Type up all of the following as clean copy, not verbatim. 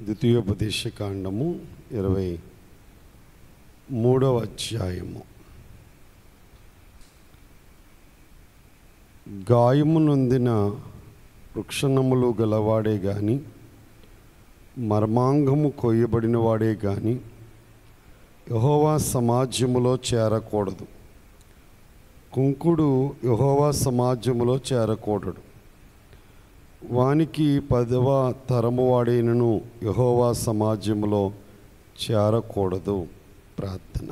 ద్వితీయోపదేశకాండము 23వ అధ్యాయము. గాయము నొందిన వృక్షణములు గలవాడే గాని, మర్మాంగము కొయ్యబడిన వాడే గాని యెహోవా సమాజములో చేరకూడదు. కుంకుడు యెహోవా సమాజములో చేరకూడడు. వానికి 10వ తరము వాడైనను యెహోవా సమాజములో చేరకూడదు. ప్రార్థన.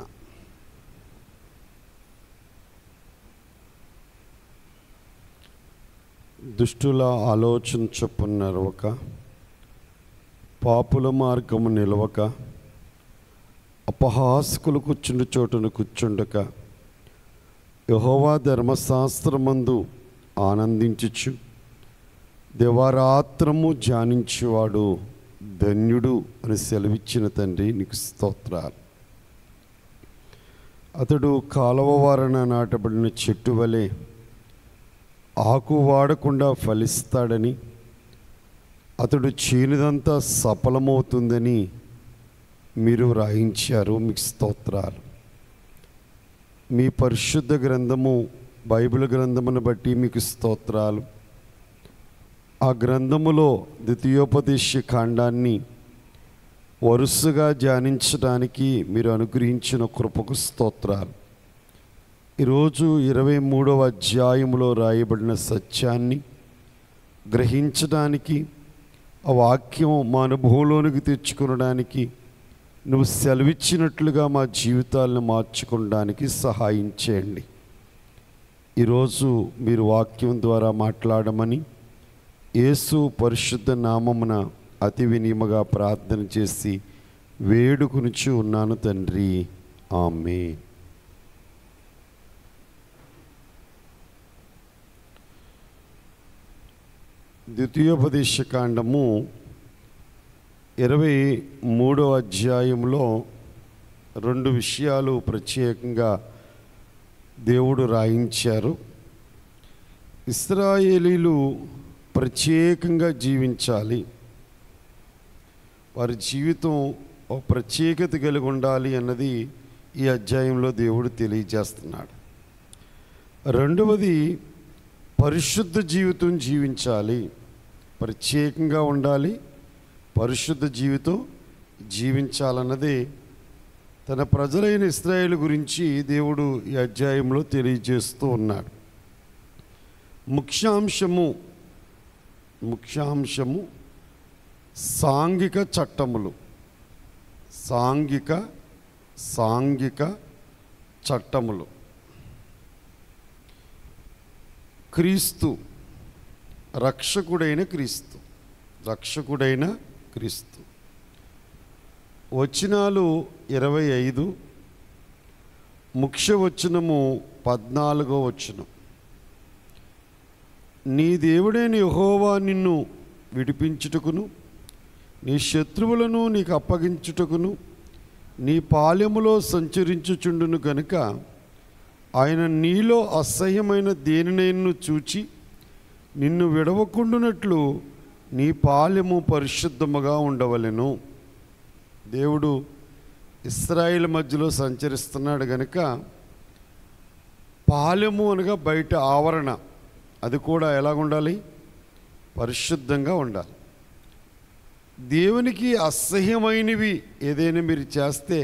దుష్టుల ఆలోచన చొప్పున నడవక, పాపుల మార్గము నిలవక, అపహాసకులు కూర్చుండు చోటును కూర్చుండక, యెహోవా ధర్మశాస్త్రమందు ఆనందించుచు దివారాత్రము ధ్యానించేవాడు ధన్యుడు అని సెలవిచ్చిన తండ్రి, నీకు స్తోత్రాలు. అతడు కాలువ వారన నాటబడిన చెట్టు వలె ఆకు వాడకుండా ఫలిస్తాడని, అతడు చేయనిదంతా సఫలమవుతుందని మీరు వ్రాయించారు. మీకు స్తోత్రాలు. మీ పరిశుద్ధ గ్రంథము బైబిల్ గ్రంథమును బట్టి మీకు స్తోత్రాలు. ఆ గ్రంథములో ద్వితీయోపదేశ కాండాన్ని వరుసగా ధ్యానించడానికి మీరు అనుగ్రహించిన కృపకు స్తోత్రాలు. ఈరోజు 23వ అధ్యాయంలో రాయబడిన సత్యాన్ని గ్రహించడానికి, ఆ వాక్యం మా అనుభవంలోనికి తెచ్చుకొనడానికి నువ్వు సెలవిచ్చినట్లుగా మా జీవితాలను మార్చుకోవడానికి సహాయం చేయండి. ఈరోజు మీరు వాక్యం ద్వారా మాట్లాడమని యేసు పరిశుద్ధ నామమున అతి వినయముగా ప్రార్థన చేసి వేడుకొనుచు ఉన్నాను తండ్రి. ఆమేన్. ద్వితీయోపదేశకాండము 23వ అధ్యాయంలో 2 విషయాలు ప్రత్యేకంగా దేవుడు రాయించారు. ఇశ్రాయేలీలు ప్రత్యేకంగా జీవించాలి, వారి జీవితం ఒక ప్రత్యేకత కలిగి ఉండాలి అన్నది ఈ అధ్యాయంలో దేవుడు తెలియజేస్తున్నాడు. రెండవది, పరిశుద్ధ జీవితం జీవించాలి, ప్రత్యేకంగా ఉండాలి, పరిశుద్ధ జీవితం జీవించాలన్నది తన ప్రజలైన ఇశ్రాయేలు గురించి దేవుడు ఈ అధ్యాయంలో తెలియజేస్తూ ఉన్నాడు. ముఖ్యాంశము సాంఘిక చట్టములు. సాంఘిక చట్టములు. క్రీస్తు, రక్షకుడైన క్రీస్తు. వచనాలు 25, ముఖ్య వచనము 14వ వచనం. నీ దేవుడైన యెహోవా నిన్ను విడిపించుటకును, నీ శత్రువులను నీకు అప్పగించుటకును నీ పాలెములో సంచరించుచుండును గనుక ఆయన నీలో అసహ్యమైన దేనినైనా చూచి నిన్ను విడవకుండునట్లు నీ పాలెము పరిశుద్ధముగా ఉండవలెను. దేవుడు ఇశ్రాయేలు మధ్యలో సంచరిస్తున్నాడు గనుక పాలెము అనగా బయట ఆవరణ, అది కూడా ఎలాగుండాలి? పరిశుద్ధంగా ఉండాలి. దేవునికి అసహ్యమైనవి ఏదైనా మీరు చేస్తే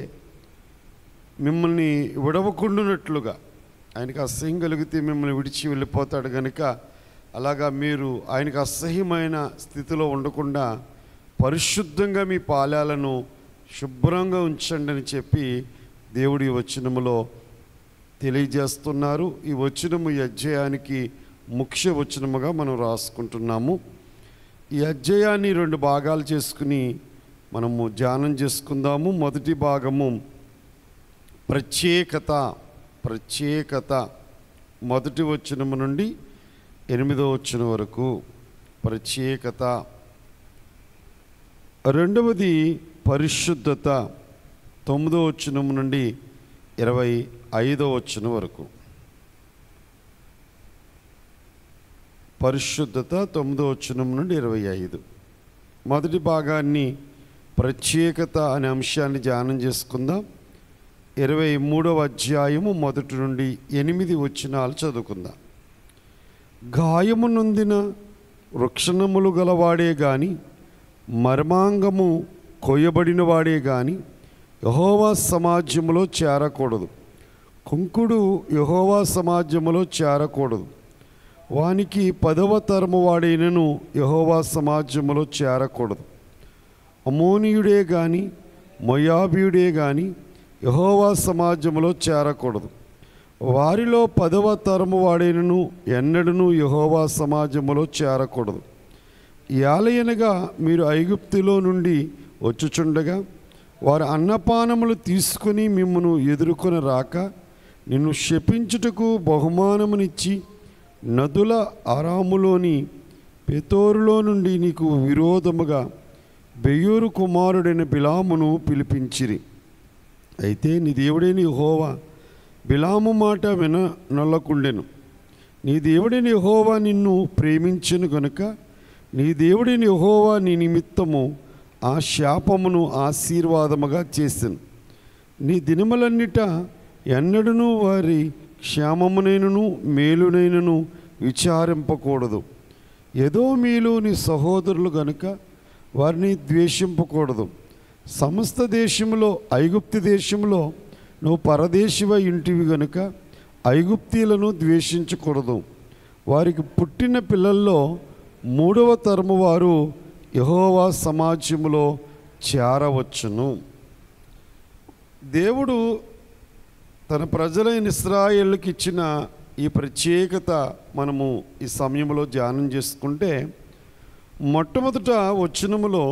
మిమ్మల్ని విడవకుండునట్లుగా, ఆయనకి అసహ్యం కలిగితే మిమ్మల్ని విడిచి వెళ్ళిపోతాడు కనుక అలాగా మీరు ఆయనకు అసహ్యమైన స్థితిలో ఉండకుండా పరిశుద్ధంగా మీ పాలాలను శుభ్రంగా ఉంచండి అని చెప్పి దేవుడి వచనములో తెలియజేస్తున్నారు. ఈ వచనము ఈ అధ్యాయానికి ముఖ్య వచనముగా మనం రాసుకుంటున్నాము. ఈ అధ్యాయాన్ని 2 భాగాలు చేసుకుని మనము ధ్యానం చేసుకుందాము. మొదటి భాగము ప్రత్యేకత. మొదటి వచనము నుండి 8వ వచనం వరకు ప్రత్యేకత. రెండవది పరిశుద్ధత, 9వ వచనం నుండి 25వ వచనం వరకు. పరిశుద్ధత 9వ వచనం నుండి 25. మొదటి భాగాన్ని ప్రత్యేకత అనే అంశాన్ని ధ్యానం చేసుకుందాం. 23వ అధ్యాయము 1 నుండి 8 వచనాలు చదువుకుందాం. గాయము నొందిన వృక్షణములు గలవాడే గాని, మర్మాంగము కొయ్యబడిన వాడే గాని యెహోవా సమాజములో చేరకూడదు. కుంకుడు యెహోవా సమాజములో చేరకూడదు. వానికి 10వ తరము వాడైనను యెహోవా సమాజములో చేరకూడదు. అమోనీయుడే గాని మోయాబీయుడే గాని యెహోవా సమాజములో చేరకూడదు. వారిలో 10వ తరము వాడైనను ఎన్నడూ యెహోవా సమాజములో చేరకూడదు. యాలయనగా మీరు ఐగుప్తులో నుండి వచ్చుచుండగా వారు అన్నపానములు తీసుకుని మిమ్మును ఎదుర్కొని రాక నిన్ను శపించుటకు బహుమానమునిచ్చి నదుల అరాములోని పెతోరులో నుండి నీకు విరోధముగా బెయోరు కుమారుడైన బిలామును పిలిపించిరి. అయితే నీ దేవుడైన యెహోవా బిలాము మాట విననొల్లకుండెను. నీ దేవుడైన యెహోవా నిన్ను ప్రేమించెను గనుక నీ దేవుడైన యెహోవా నీ నిమిత్తము ఆ శాపమును ఆశీర్వాదముగా చేసెను. నీ దినములన్నిట ఎన్నడూ వారి క్షేమమునైనను మేలునైనను విచారింపకూడదు. ఎదోమీలు నీ సహోదరులు గనుక వారిని ద్వేషింపకూడదు. సమస్త దేశంలో ఐగుప్తు దేశంలో నువ్వు పరదేశివై ఇంటివి గనుక ఐగుప్తీలను ద్వేషించకూడదు. వారికి పుట్టిన పిల్లల్లో 3వ తరము వారు యెహోవా సమాజములో చేరవచ్చును. దేవుడు తన ప్రజలైన ఇశ్రాయేలుకి ఇచ్చిన ఈ ప్రత్యేకత మనము ఈ సమయంలో ధ్యానం చేసుకుంటే, మొట్టమొదట వచనములో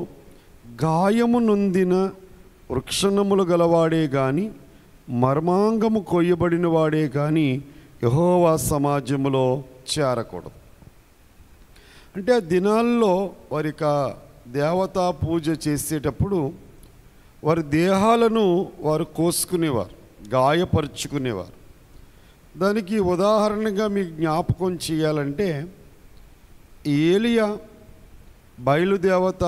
గాయము నొందిన వృక్షణములు గలవాడే గాని మర్మాంగము కొయ్యబడిన వాడే కానీ యెహోవా సమాజములో చేరకూడదు. అంటే ఆ దినాల్లో వారి దేవతా పూజ చేసేటప్పుడు వారి దేహాలను వారు కోసుకునేవారు, గాయపరుచుకునేవారు. దానికి ఉదాహరణగా మీకు జ్ఞాపకం చేయాలంటే, ఏలియా బయలుదేవత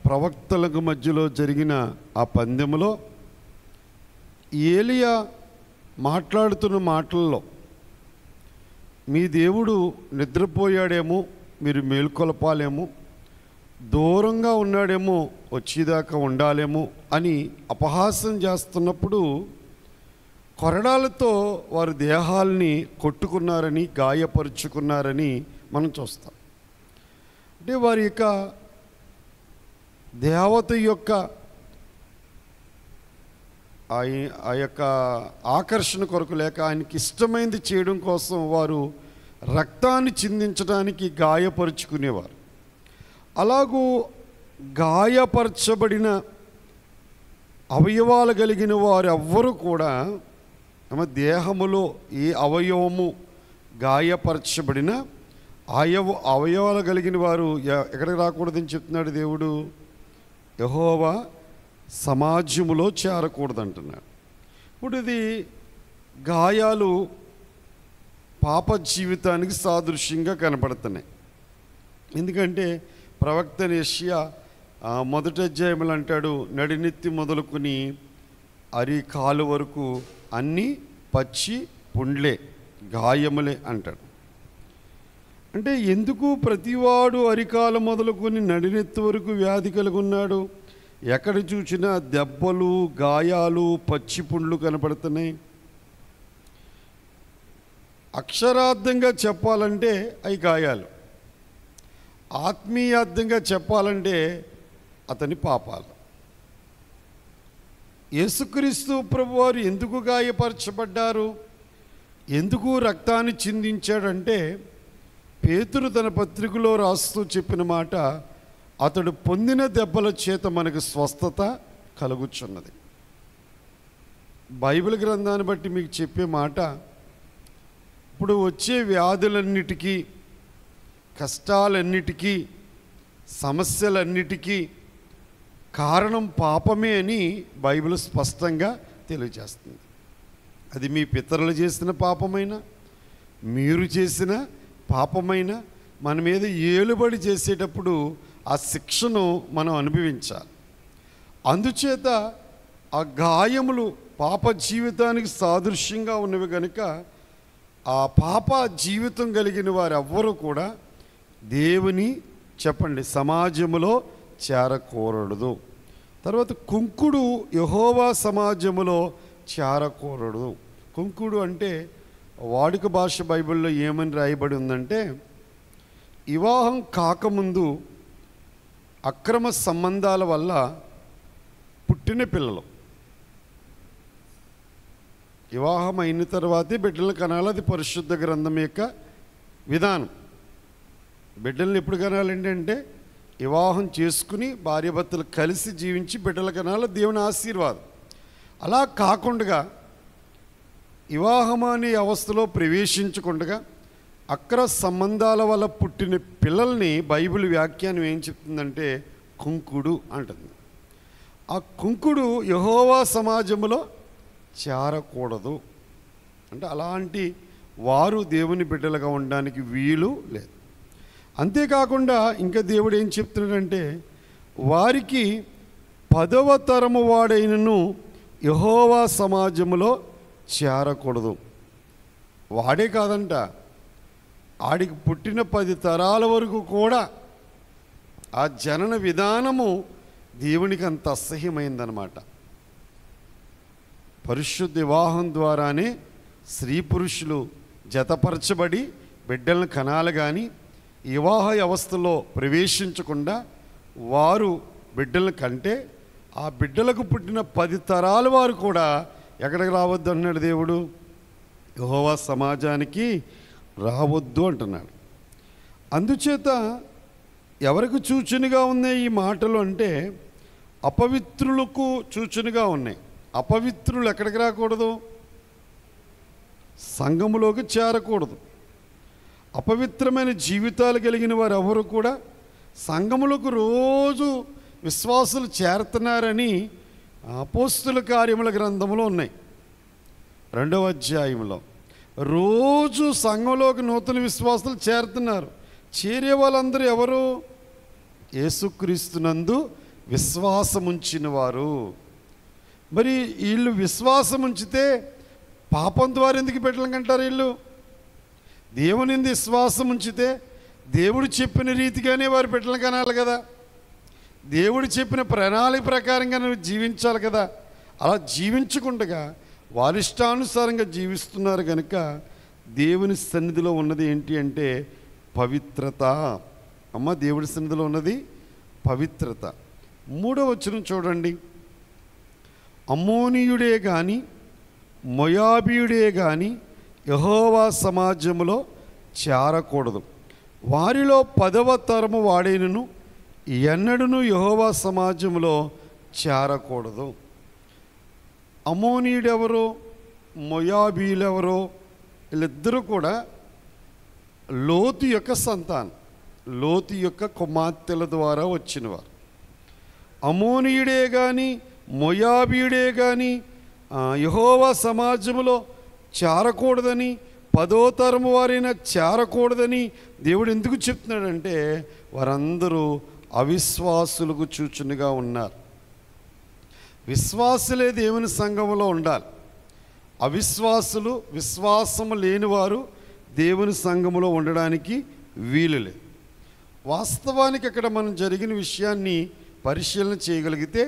ప్రవక్తలకు మధ్యలో జరిగిన ఆ పందెములో ఏలియా మాట్లాడుతున్న మాటల్లో, మీ దేవుడు నిద్రపోయాడేమో, మీరు మేల్కొలపాలేమో, దూరంగా ఉన్నాడేమో, వచ్చేదాకా ఉండాలేమో అని అపహాసం చేస్తున్నప్పుడు కొరడాలతో వారి దేహాల్ని కొట్టుకున్నారని, గాయపరుచుకున్నారని మనం చూస్తాం. అంటే వారి యొక్క దేవత యొక్క ఆ యొక్క ఆకర్షణ కొరకు లేక ఆయనకి ఇష్టమైనది చేయడం కోసం వారు రక్తాన్ని చిందించడానికి గాయపరుచుకునేవారు. అలాగూ గాయపరచబడిన అవయవాలు కలిగిన వారు ఎవ్వరూ కూడా తమ దేహములో ఏ అవయవము గాయపరచబడిన అవయవాలు కలిగిన వారు ఎక్కడికి రాకూడదని చెప్తున్నాడు దేవుడు. యెహోవా సమాజములో చేరకూడదు అంటున్నాడు. ఇప్పుడు ఇది గాయాలు పాప జీవితానికి సాదృశ్యంగా కనపడుతున్నాయి. ఎందుకంటే ప్రవక్త యెషయా 1వ అధ్యాయములు అంటాడు, నడినెత్తి మొదలుకొని అరికాలు వరకు అన్నీ పచ్చి పుండ్లే, గాయములే అంటాడు. అంటే ఎందుకు ప్రతివాడు అరికాలు మొదలుకొని నడినెత్తి వరకు వ్యాధి కలిగి ఉన్నాడు? ఎక్కడ చూసినా దెబ్బలు, గాయాలు, పచ్చి పుండ్లు కనపడుతున్నాయి. అక్షరార్థంగా చెప్పాలంటే అవి గాయాలు, ఆత్మీయార్థంగా చెప్పాలంటే అతని పాపాలు. యేసుక్రీస్తు ప్రభువారు ఎందుకు గాయపరచబడ్డారు, ఎందుకు రక్తాన్ని చిందించాడంటే, పేతురు తన పత్రికలో రాస్తూ చెప్పిన మాట, అతడు పొందిన దెబ్బల చేత మనకు స్వస్థత కలుగుచున్నది. బైబిల్ గ్రంథాన్ని బట్టి మీకు చెప్పే మాట, ఇప్పుడు వచ్చే వ్యాధులన్నిటికీ, కష్టాలన్నిటికీ, సమస్యలన్నిటికీ కారణం పాపమే అని బైబిల్ స్పష్టంగా తెలియజేస్తుంది. అది మీ పితరులు చేసిన పాపమైనా, మీరు చేసిన పాపమైనా, మన మీద ఏలుబడి చేసేటప్పుడు ఆ శిక్షను మనం అనుభవించాలి. అందుచేత ఆ గాయములు పాప జీవితానికి సాదృశ్యంగా ఉన్నవి కనుక ఆ పాప జీవితం కలిగిన వారు ఎవ్వరూ కూడా దేవుని చెప్పండి సమాజములో చేరకూడదు. తర్వాత కుంకుడు యెహోవా సమాజములో చేరకూడదు. కుంకుడు అంటే వాడుక భాష బైబిల్లో ఏమని రాయబడి ఉందంటే, వివాహం కాకముందు అక్రమ సంబంధాల వల్ల పుట్టిన పిల్లలు, వివాహం అయిన తర్వాతే బిడ్డలను కనాలి. అది పరిశుద్ధ గ్రంథం యొక్క విధానం. బిడ్డలను ఎప్పుడు కనాలండి అంటే వివాహం చేసుకుని భార్యాభర్తలు కలిసి జీవించి బిడ్డలు కనాలి, దేవుని ఆశీర్వాదం. అలా కాకుండా వివాహం అనే అవస్థలో ప్రవేశించకుండా అక్రమ సంబంధాల వల్ల పుట్టిన పిల్లల్ని బైబిల్ వ్యాఖ్యానం ఏం చెప్తుందంటే కుంకుడు అంటుంది. ఆ కుంకుడు యెహోవా సమాజంలో చేరకూడదు. అంటే అలాంటి వారు దేవుని బిడ్డలుగా ఉండడానికి వీలు లేదు. అంతేకాకుండా ఇంకా దేవుడు ఏం చెప్తున్నాడంటే, వారికి 10వ తరము వాడైనను యెహోవా సమాజములో చేరకూడదు. వాడే కాదంట, ఆడికి పుట్టిన 10 తరాల వరకు కూడా ఆ జనన విధానము దేవునికి అంత అసహ్యమైందనమాట. పరిశుద్ధ వివాహం ద్వారానే స్త్రీ పురుషులు జతపరచబడి బిడ్డలను కనాలి, కానీ వివాహ వ్యవస్థలో ప్రవేశించకుండా వారు బిడ్డలను కంటే ఆ బిడ్డలకు పుట్టిన 10 తరాల వారు కూడా ఎక్కడికి రావద్దు అన్నాడు దేవుడు, యెహోవా సమాజానికి రావద్దు అంటున్నాడు. అందుచేత ఎవరికి సూచనగా ఉన్నాయి ఈ మాటలు అంటే అపవిత్రులకు సూచనగా ఉన్నాయి. అపవిత్రులు ఎక్కడికి రాకూడదు? సంఘములోకి చేరకూడదు. అపవిత్రమైన జీవితాలు కలిగిన వారు ఎవరు కూడా సంఘములకు రోజు విశ్వాసులు చేరుతున్నారని అపోస్తుల కార్యముల గ్రంథంలో ఉన్నాయి. 2వ అధ్యాయంలో రోజు సంఘంలోకి నూతన విశ్వాసులు చేరుతున్నారు. చేరే వాళ్ళందరూ ఎవరు? యేసుక్రీస్తునందు విశ్వాసం ఉంచిన వారు. మరి వీళ్ళు విశ్వాసం ఉంచితే పాపం ద్వారా ఎందుకు బిడ్డలను కంటారు? వీళ్ళు దేవుని విశ్వాసం ఉంచితే దేవుడు చెప్పిన రీతిగానే వారు బిడ్డలను కనాలి కదా, దేవుడు చెప్పిన ప్రణాళిక ప్రకారంగా జీవించాలి కదా. అలా జీవించకుండా వారిష్టానుసారంగా జీవిస్తున్నారు కనుక దేవుని సన్నిధిలో ఉన్నది ఏంటి అంటే పవిత్రత. అమ్మ, దేవుడి సన్నిధిలో ఉన్నది పవిత్రత. 3వ వచనం చూడండి. అమ్మోనీయుడే కానీ మోయాబీయుడే కానీ యెహోవా సమాజములో చేరకూడదు. వారిలో 10వ తరము వాడైనను ఎన్నడూను యెహోవా సమాజంలో చేరకూడదు. అమ్మోనీయుడెవరో మోయాబీయులెవరో వీళ్ళిద్దరూ కూడా లోతు యొక్క సంతానం, లోతు యొక్క కుమార్తెల ద్వారా వచ్చినవారు. అమ్మోనీయుడే కానీ మోయాబీయుడే కానీ యెహోవా సమాజంలో చేరకూడదని, 10వ తరము వారైనా చేరకూడదని దేవుడు ఎందుకు చెప్తున్నాడంటే వారందరూ అవిశ్వాసులకు సూచనగా ఉన్నారు. విశ్వాసులే దేవుని సంఘములో ఉండాలి. అవిశ్వాసులు, విశ్వాసము లేనివారు దేవుని సంఘములో ఉండడానికి వీలులేదు. వాస్తవానికి అక్కడ మనం జరిగిన విషయాన్ని పరిశీలన చేయగలిగితే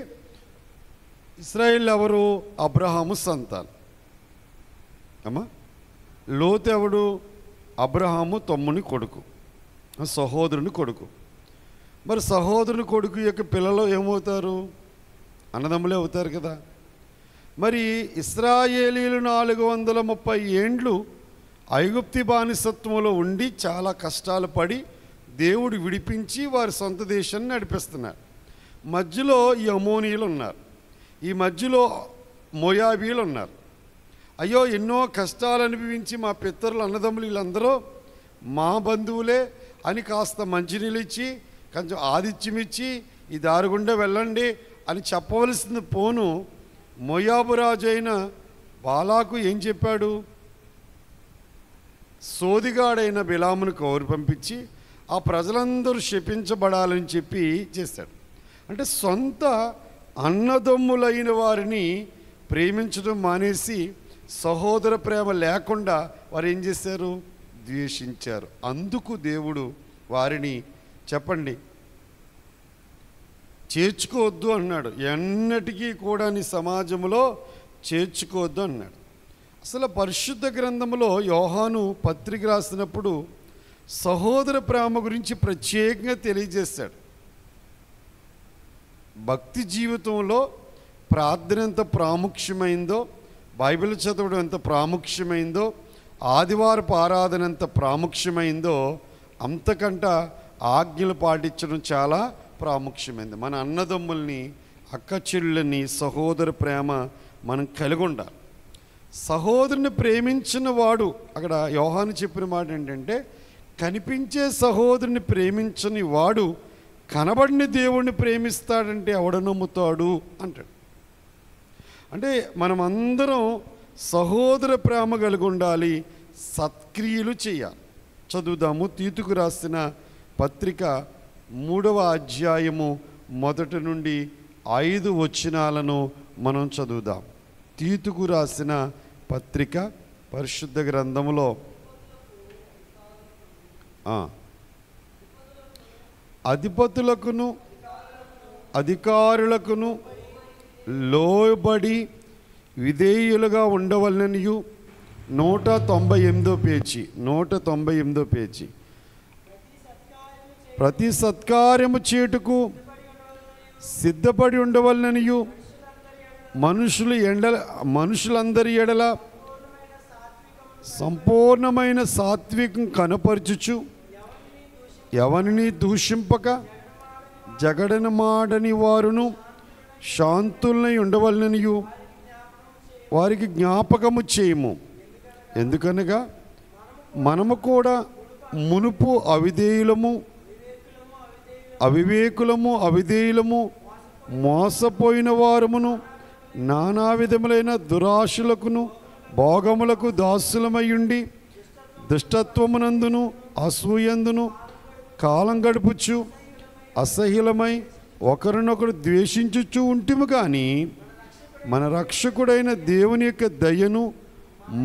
ఇశ్రాయేల్ ఎవరు? అబ్రహాము సంతానం. అమ్మా, లోతు ఎవడు? అబ్రహాము తమ్ముని కొడుకు, సహోదరుని కొడుకు. మరి సహోదరుని కొడుకు యొక్క పిల్లలు ఏమవుతారు? అన్నదమ్ములే అవుతారు కదా. మరి ఇశ్రాయేలీలు 430 ఏండ్లు ఐగుప్తి బానిసత్వంలో ఉండి చాలా కష్టాలు పడి దేవుడు విడిపించి వారి సొంత దేశాన్ని నడిపిస్తున్నారు. మధ్యలో ఈ అమోనీయులు ఉన్నారు, ఈ మధ్యలో మోయాబీలు ఉన్నారు. అయ్యో, ఎన్నో కష్టాలు అనుభవించి మా పితరులు అన్నదమ్ములు వీళ్ళందరూ మా బంధువులే అని కాస్త మంచినీళ్ళు ఇచ్చి కొంచెం ఆతిథ్యం ఇచ్చి ఈ దారుగుండా వెళ్ళండి అని చెప్పవలసింది పోను మోయాబు రాజు అయిన బాలాకు ఏం చెప్పాడు? సోదిగాడైన బిలామును కౌరు పంపించి ఆ ప్రజలందరూ శపించబడాలని చెప్పి చేశాడు. అంటే సొంత అన్నదమ్ములైన వారిని ప్రేమించడం మానేసి సహోదర ప్రేమ లేకుండా వారు ఏం చేశారు? ద్వేషించారు. అందుకు దేవుడు వారిని చెప్పండి చేర్చుకోవద్దు అన్నాడు. ఎన్నటికీ కూడా నీ సమాజంలో చేర్చుకోవద్దు అన్నాడు. అసలు పరిశుద్ధ గ్రంథంలో యోహాను పత్రిక రాసినప్పుడు సహోదర ప్రేమ గురించి ప్రత్యేకంగా తెలియజేశాడు. భక్తి జీవితంలో ప్రార్థన ఎంత ప్రాముఖ్యమైందో, బైబిల్ చదవడం ఎంత ప్రాముఖ్యమైందో, ఆదివారపు ఆరాధన ఎంత ప్రాముఖ్యమైందో, అంతకంట ఆజ్ఞలు పాటించడం చాలా ప్రాముఖ్యమైంది. మన అన్నదమ్ముల్ని, అక్క చెల్లెల్ని సహోదర ప్రేమ మనం కలిగి ఉండాలి. సహోదరుని ప్రేమించిన వాడు, అక్కడ యోహాను చెప్పిన మాట ఏంటంటే, కనిపించే సహోదరుని ప్రేమించని వాడు కనబడిన దేవుణ్ణి ప్రేమిస్తాడంటే ఎవడ నమ్ముతాడు అంటాడు. అంటే మనమందరం సహోదర ప్రేమ కలిగి ఉండాలి, సత్క్రియలు చేయాలి. చదువుదాము. తీతుకు రాసిన పత్రిక 3వ అధ్యాయము 1 నుండి 5 వచనాలను మనం చదువుదాం. తీతుకు రాసిన పత్రిక పరిశుద్ధ గ్రంథములో అధిపతులకును అధికారులకును లోబడి విధేయులుగా ఉండవలననియు 198వ పేజీ 198వ పేజీ ప్రతి సత్కార్యము చేటుకు సిద్ధపడి ఉండవలననియు మనుషులందరి ఎడల సంపూర్ణమైన సాత్వికం కనపరచుచు ఎవరిని దూషింపక జగడనమాడని వారును శాంతులై ఉండవలననియు వారికి జ్ఞాపకము చేయము. ఎందుకనగా మనము కూడా మునుపు అవిధేయులము మోసపోయిన వారమును నానా విధములైన దురాశలకును భోగములకు దాసులమయ్యుండి దుష్టత్వమునందును అసూయందును కాలం గడుపుచు అసహ్యులమై ఒకరినొకరు ద్వేషించుచూ ఉంటిము. కానీ మన రక్షకుడైన దేవుని యొక్క దయను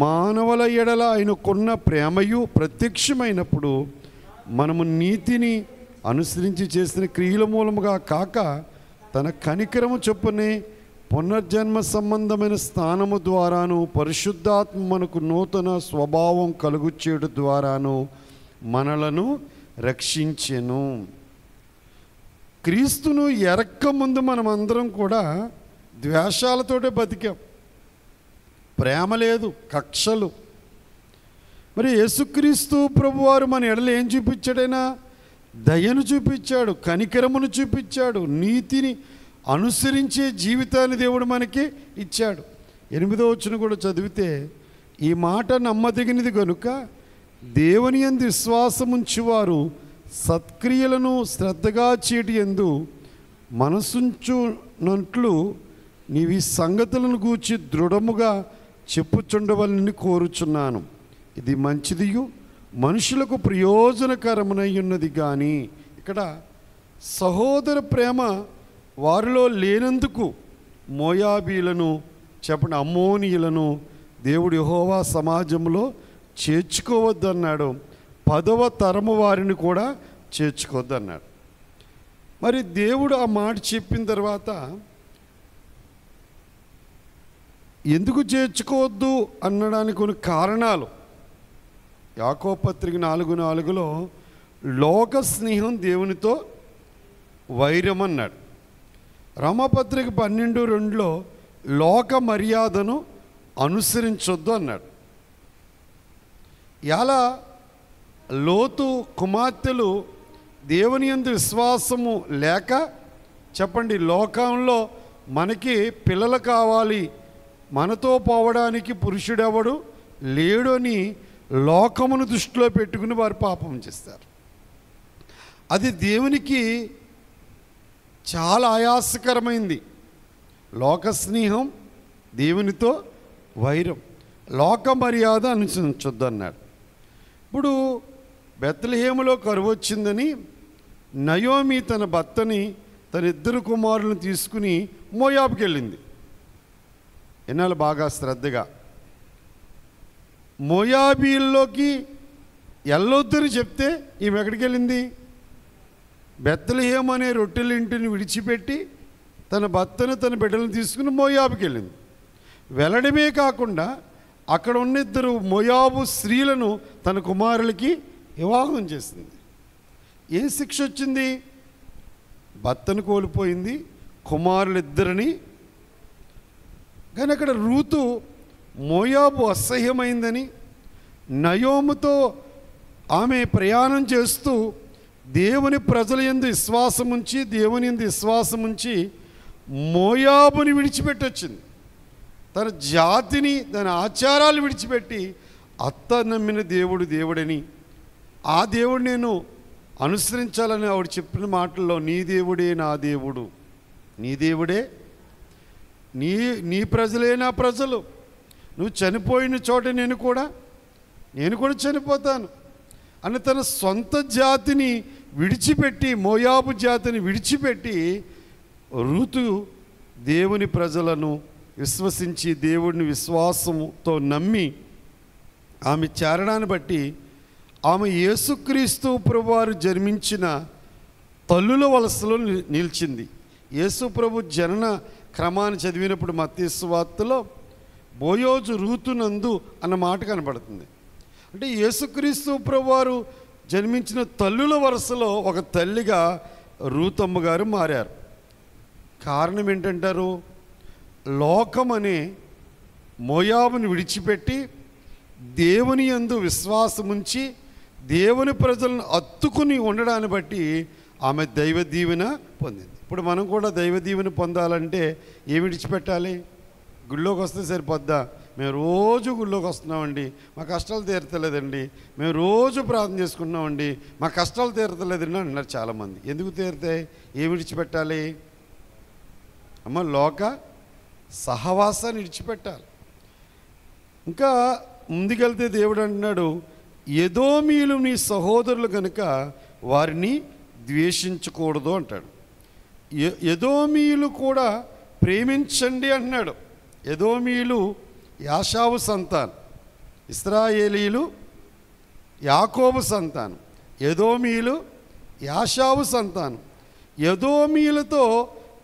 మానవుల ఎడల ఆయనకున్న ప్రేమయు ప్రత్యక్షమైనప్పుడు మనము నీతిని అనుసరించి చేసిన క్రియల మూలముగా కాక తన కనికరము చొప్పునే పునర్జన్మ సంబంధమైన స్థానము ద్వారాను పరిశుద్ధాత్మ మనకు నూతన స్వభావం కలుగుచేయడం ద్వారాను మనలను రక్షించెను. క్రీస్తును ఎరక్క ముందు మనమందరం కూడా ద్వేషాలతోటే బతికాం. ప్రేమ లేదు, కక్షలు. మరి యేసుక్రీస్తు ప్రభువారు మన ఎడల ఏం చూపించాడైనా? దయను చూపించాడు, కనికరమును చూపించాడు, నీతిని అనుసరించే జీవితాన్ని దేవుడు మనకి ఇచ్చాడు. 8వ వచనం కూడా చదివితే, ఈ మాట నమ్మదగినది గనుక దేవుని యందు విశ్వాసముంచువారు సత్క్రియలను శ్రద్ధగా చేయటి యందు మనసుంచునట్లు నీవి సంగతులను గూర్చి దృఢముగా చెప్పుచుండవలని కోరుచున్నాను. ఇది మంచిదియు మనుషులకు ప్రయోజనకరమునై ఉన్నది. కానీ ఇక్కడ సహోదర ప్రేమ వారిలో లేనందుకు మోయాబీలను చెప్పండి, అమ్మోనీయులను దేవుడు యెహోవా సమాజంలో చేర్చుకోవద్దన్నాడు. 10వ తరము వారిని కూడా చేర్చుకోవద్దన్నాడు. మరి దేవుడు ఆ మాట చెప్పిన తర్వాత ఎందుకు చేర్చుకోవద్దు అనడానికి కొన్ని కారణాలు. యాకోబు పత్రిక 4:4లో లోక స్నేహం దేవునితో వైరం అన్నాడు. రోమాపత్రిక 12:2లో లోక మర్యాదను అనుసరించొద్దు అన్నాడు. ఇలా లోతు కుమార్తెలు దేవుని యందు విశ్వాసము లేక చెప్పండి, లోకంలో మనకి పిల్లలు కావాలి, మనతో పోవడానికి పురుషుడెవడు లేడు అని లోకమును దృష్టిలో పెట్టుకుని వారు పాపం చేస్తారు. అది దేవునికి చాలా ఆయాసకరమైంది. లోక స్నేహం, దేవునితో వైరం, లోక మర్యాద అనుసరించొద్దు అన్నాడు. ఇప్పుడు బెత్లెహేములో కరువు వచ్చిందని నయోమి తన భర్తని తన ఇద్దరు కుమారులను తీసుకుని మోయాబుకి వెళ్ళింది. ఎన్నాళ్ళు బాగా శ్రద్ధగా మోయాబీల్లోకి వెళ్ళొద్దని చెప్తే ఈమె ఎక్కడికి వెళ్ళింది? బెత్లెహేము అనే రొట్టెల ఇంటిని విడిచిపెట్టి తన భర్తను తన బిడ్డలను తీసుకుని మోయాబుకి వెళ్ళింది. వెళ్ళడమే కాకుండా అక్కడ ఉన్న ఇద్దరు మోయాబు స్త్రీలను తన కుమారులకి వివాహం చేసింది. ఏం శిక్ష వచ్చింది? భర్తను కోల్పోయింది, కుమారులిద్దరిని. కానీ అక్కడ రూతు మోయాబు అసహ్యమైందని నయోముతో ఆమె ప్రయాణం చేస్తూ దేవుని ప్రజల యందు విశ్వాసం ఉంచి దేవుని యందు విశ్వాసం ఉంచి మోయాబుని విడిచిపెట్టొచ్చింది. తన జాతిని తన ఆచారాలు విడిచిపెట్టి అత్త నమ్మిన దేవుడు దేవుడని, ఆ దేవుడు నేను అనుసరించాలని ఆవిడ చెప్పిన మాటల్లో నీ దేవుడే నా దేవుడు, నీ దేవుడే నీ ప్రజలే నా ప్రజలు, నువ్వు చనిపోయిన చోట నేను కూడా చనిపోతాను అని తన సొంత జాతిని విడిచిపెట్టి మోయాబు జాతిని విడిచిపెట్టి రూతు దేవుని ప్రజలను విశ్వసించి దేవుడిని విశ్వాసముతో నమ్మి ఆమె చేరడాన్ని బట్టి ఆమె యేసుక్రీస్తు ప్రభువారు జన్మించిన తల్లుల వలసలో నిలిచింది. యేసు ప్రభు జనన క్రమాన్ని చదివినప్పుడు మత్తయి సువార్తలో బోయోజు రూతునందు అన్న మాట కనబడుతుంది. అంటే యేసుక్రీస్తు ప్రభువారు జన్మించిన తల్లుల వరుసలో ఒక తల్లిగా రూతమ్మ గారు మారారు. కారణం ఏంటంటారు? లోకమనే మోయాబుని విడిచిపెట్టి దేవుని యందు విశ్వాసముంచి దేవుని ప్రజలను అత్తుకుని ఉండడాన్ని బట్టి ఆమె దైవ దీవెన పొందింది. ఇప్పుడు మనం కూడా దైవ దీవెన పొందాలంటే ఏమి విడిచిపెట్టాలి? గుళ్ళోకి వస్తే సరిపోద్దా? మేము రోజు గుళ్ళోకి వస్తున్నామండి, మా కష్టాలు తీరతలేదండి, మేము రోజు ప్రార్థన చేసుకుంటున్నామండి, మా కష్టాలు తీరతలేదండి అన్నారు చాలామంది. ఎందుకు తీరుతాయి? ఏమి విడిచిపెట్టాలి? అమ్మ, లోక సహవాసాన్ని విడిచిపెట్టాలి. ఇంకా ముందుకెళ్తే దేవుడు అంటున్నాడు, ఎదోమీయులు నీ సహోదరులు కనుక వారిని ద్వేషించకూడదు అంటాడు. ఎదోమీయులు కూడా ప్రేమించండి అంటున్నాడు. ఎదోమీయులు యాషావు సంతానం, ఇశ్రాయేలీలు యాకోబు సంతానం. ఎదోమీయులు యాషావు సంతానం. ఎదోమీయులతో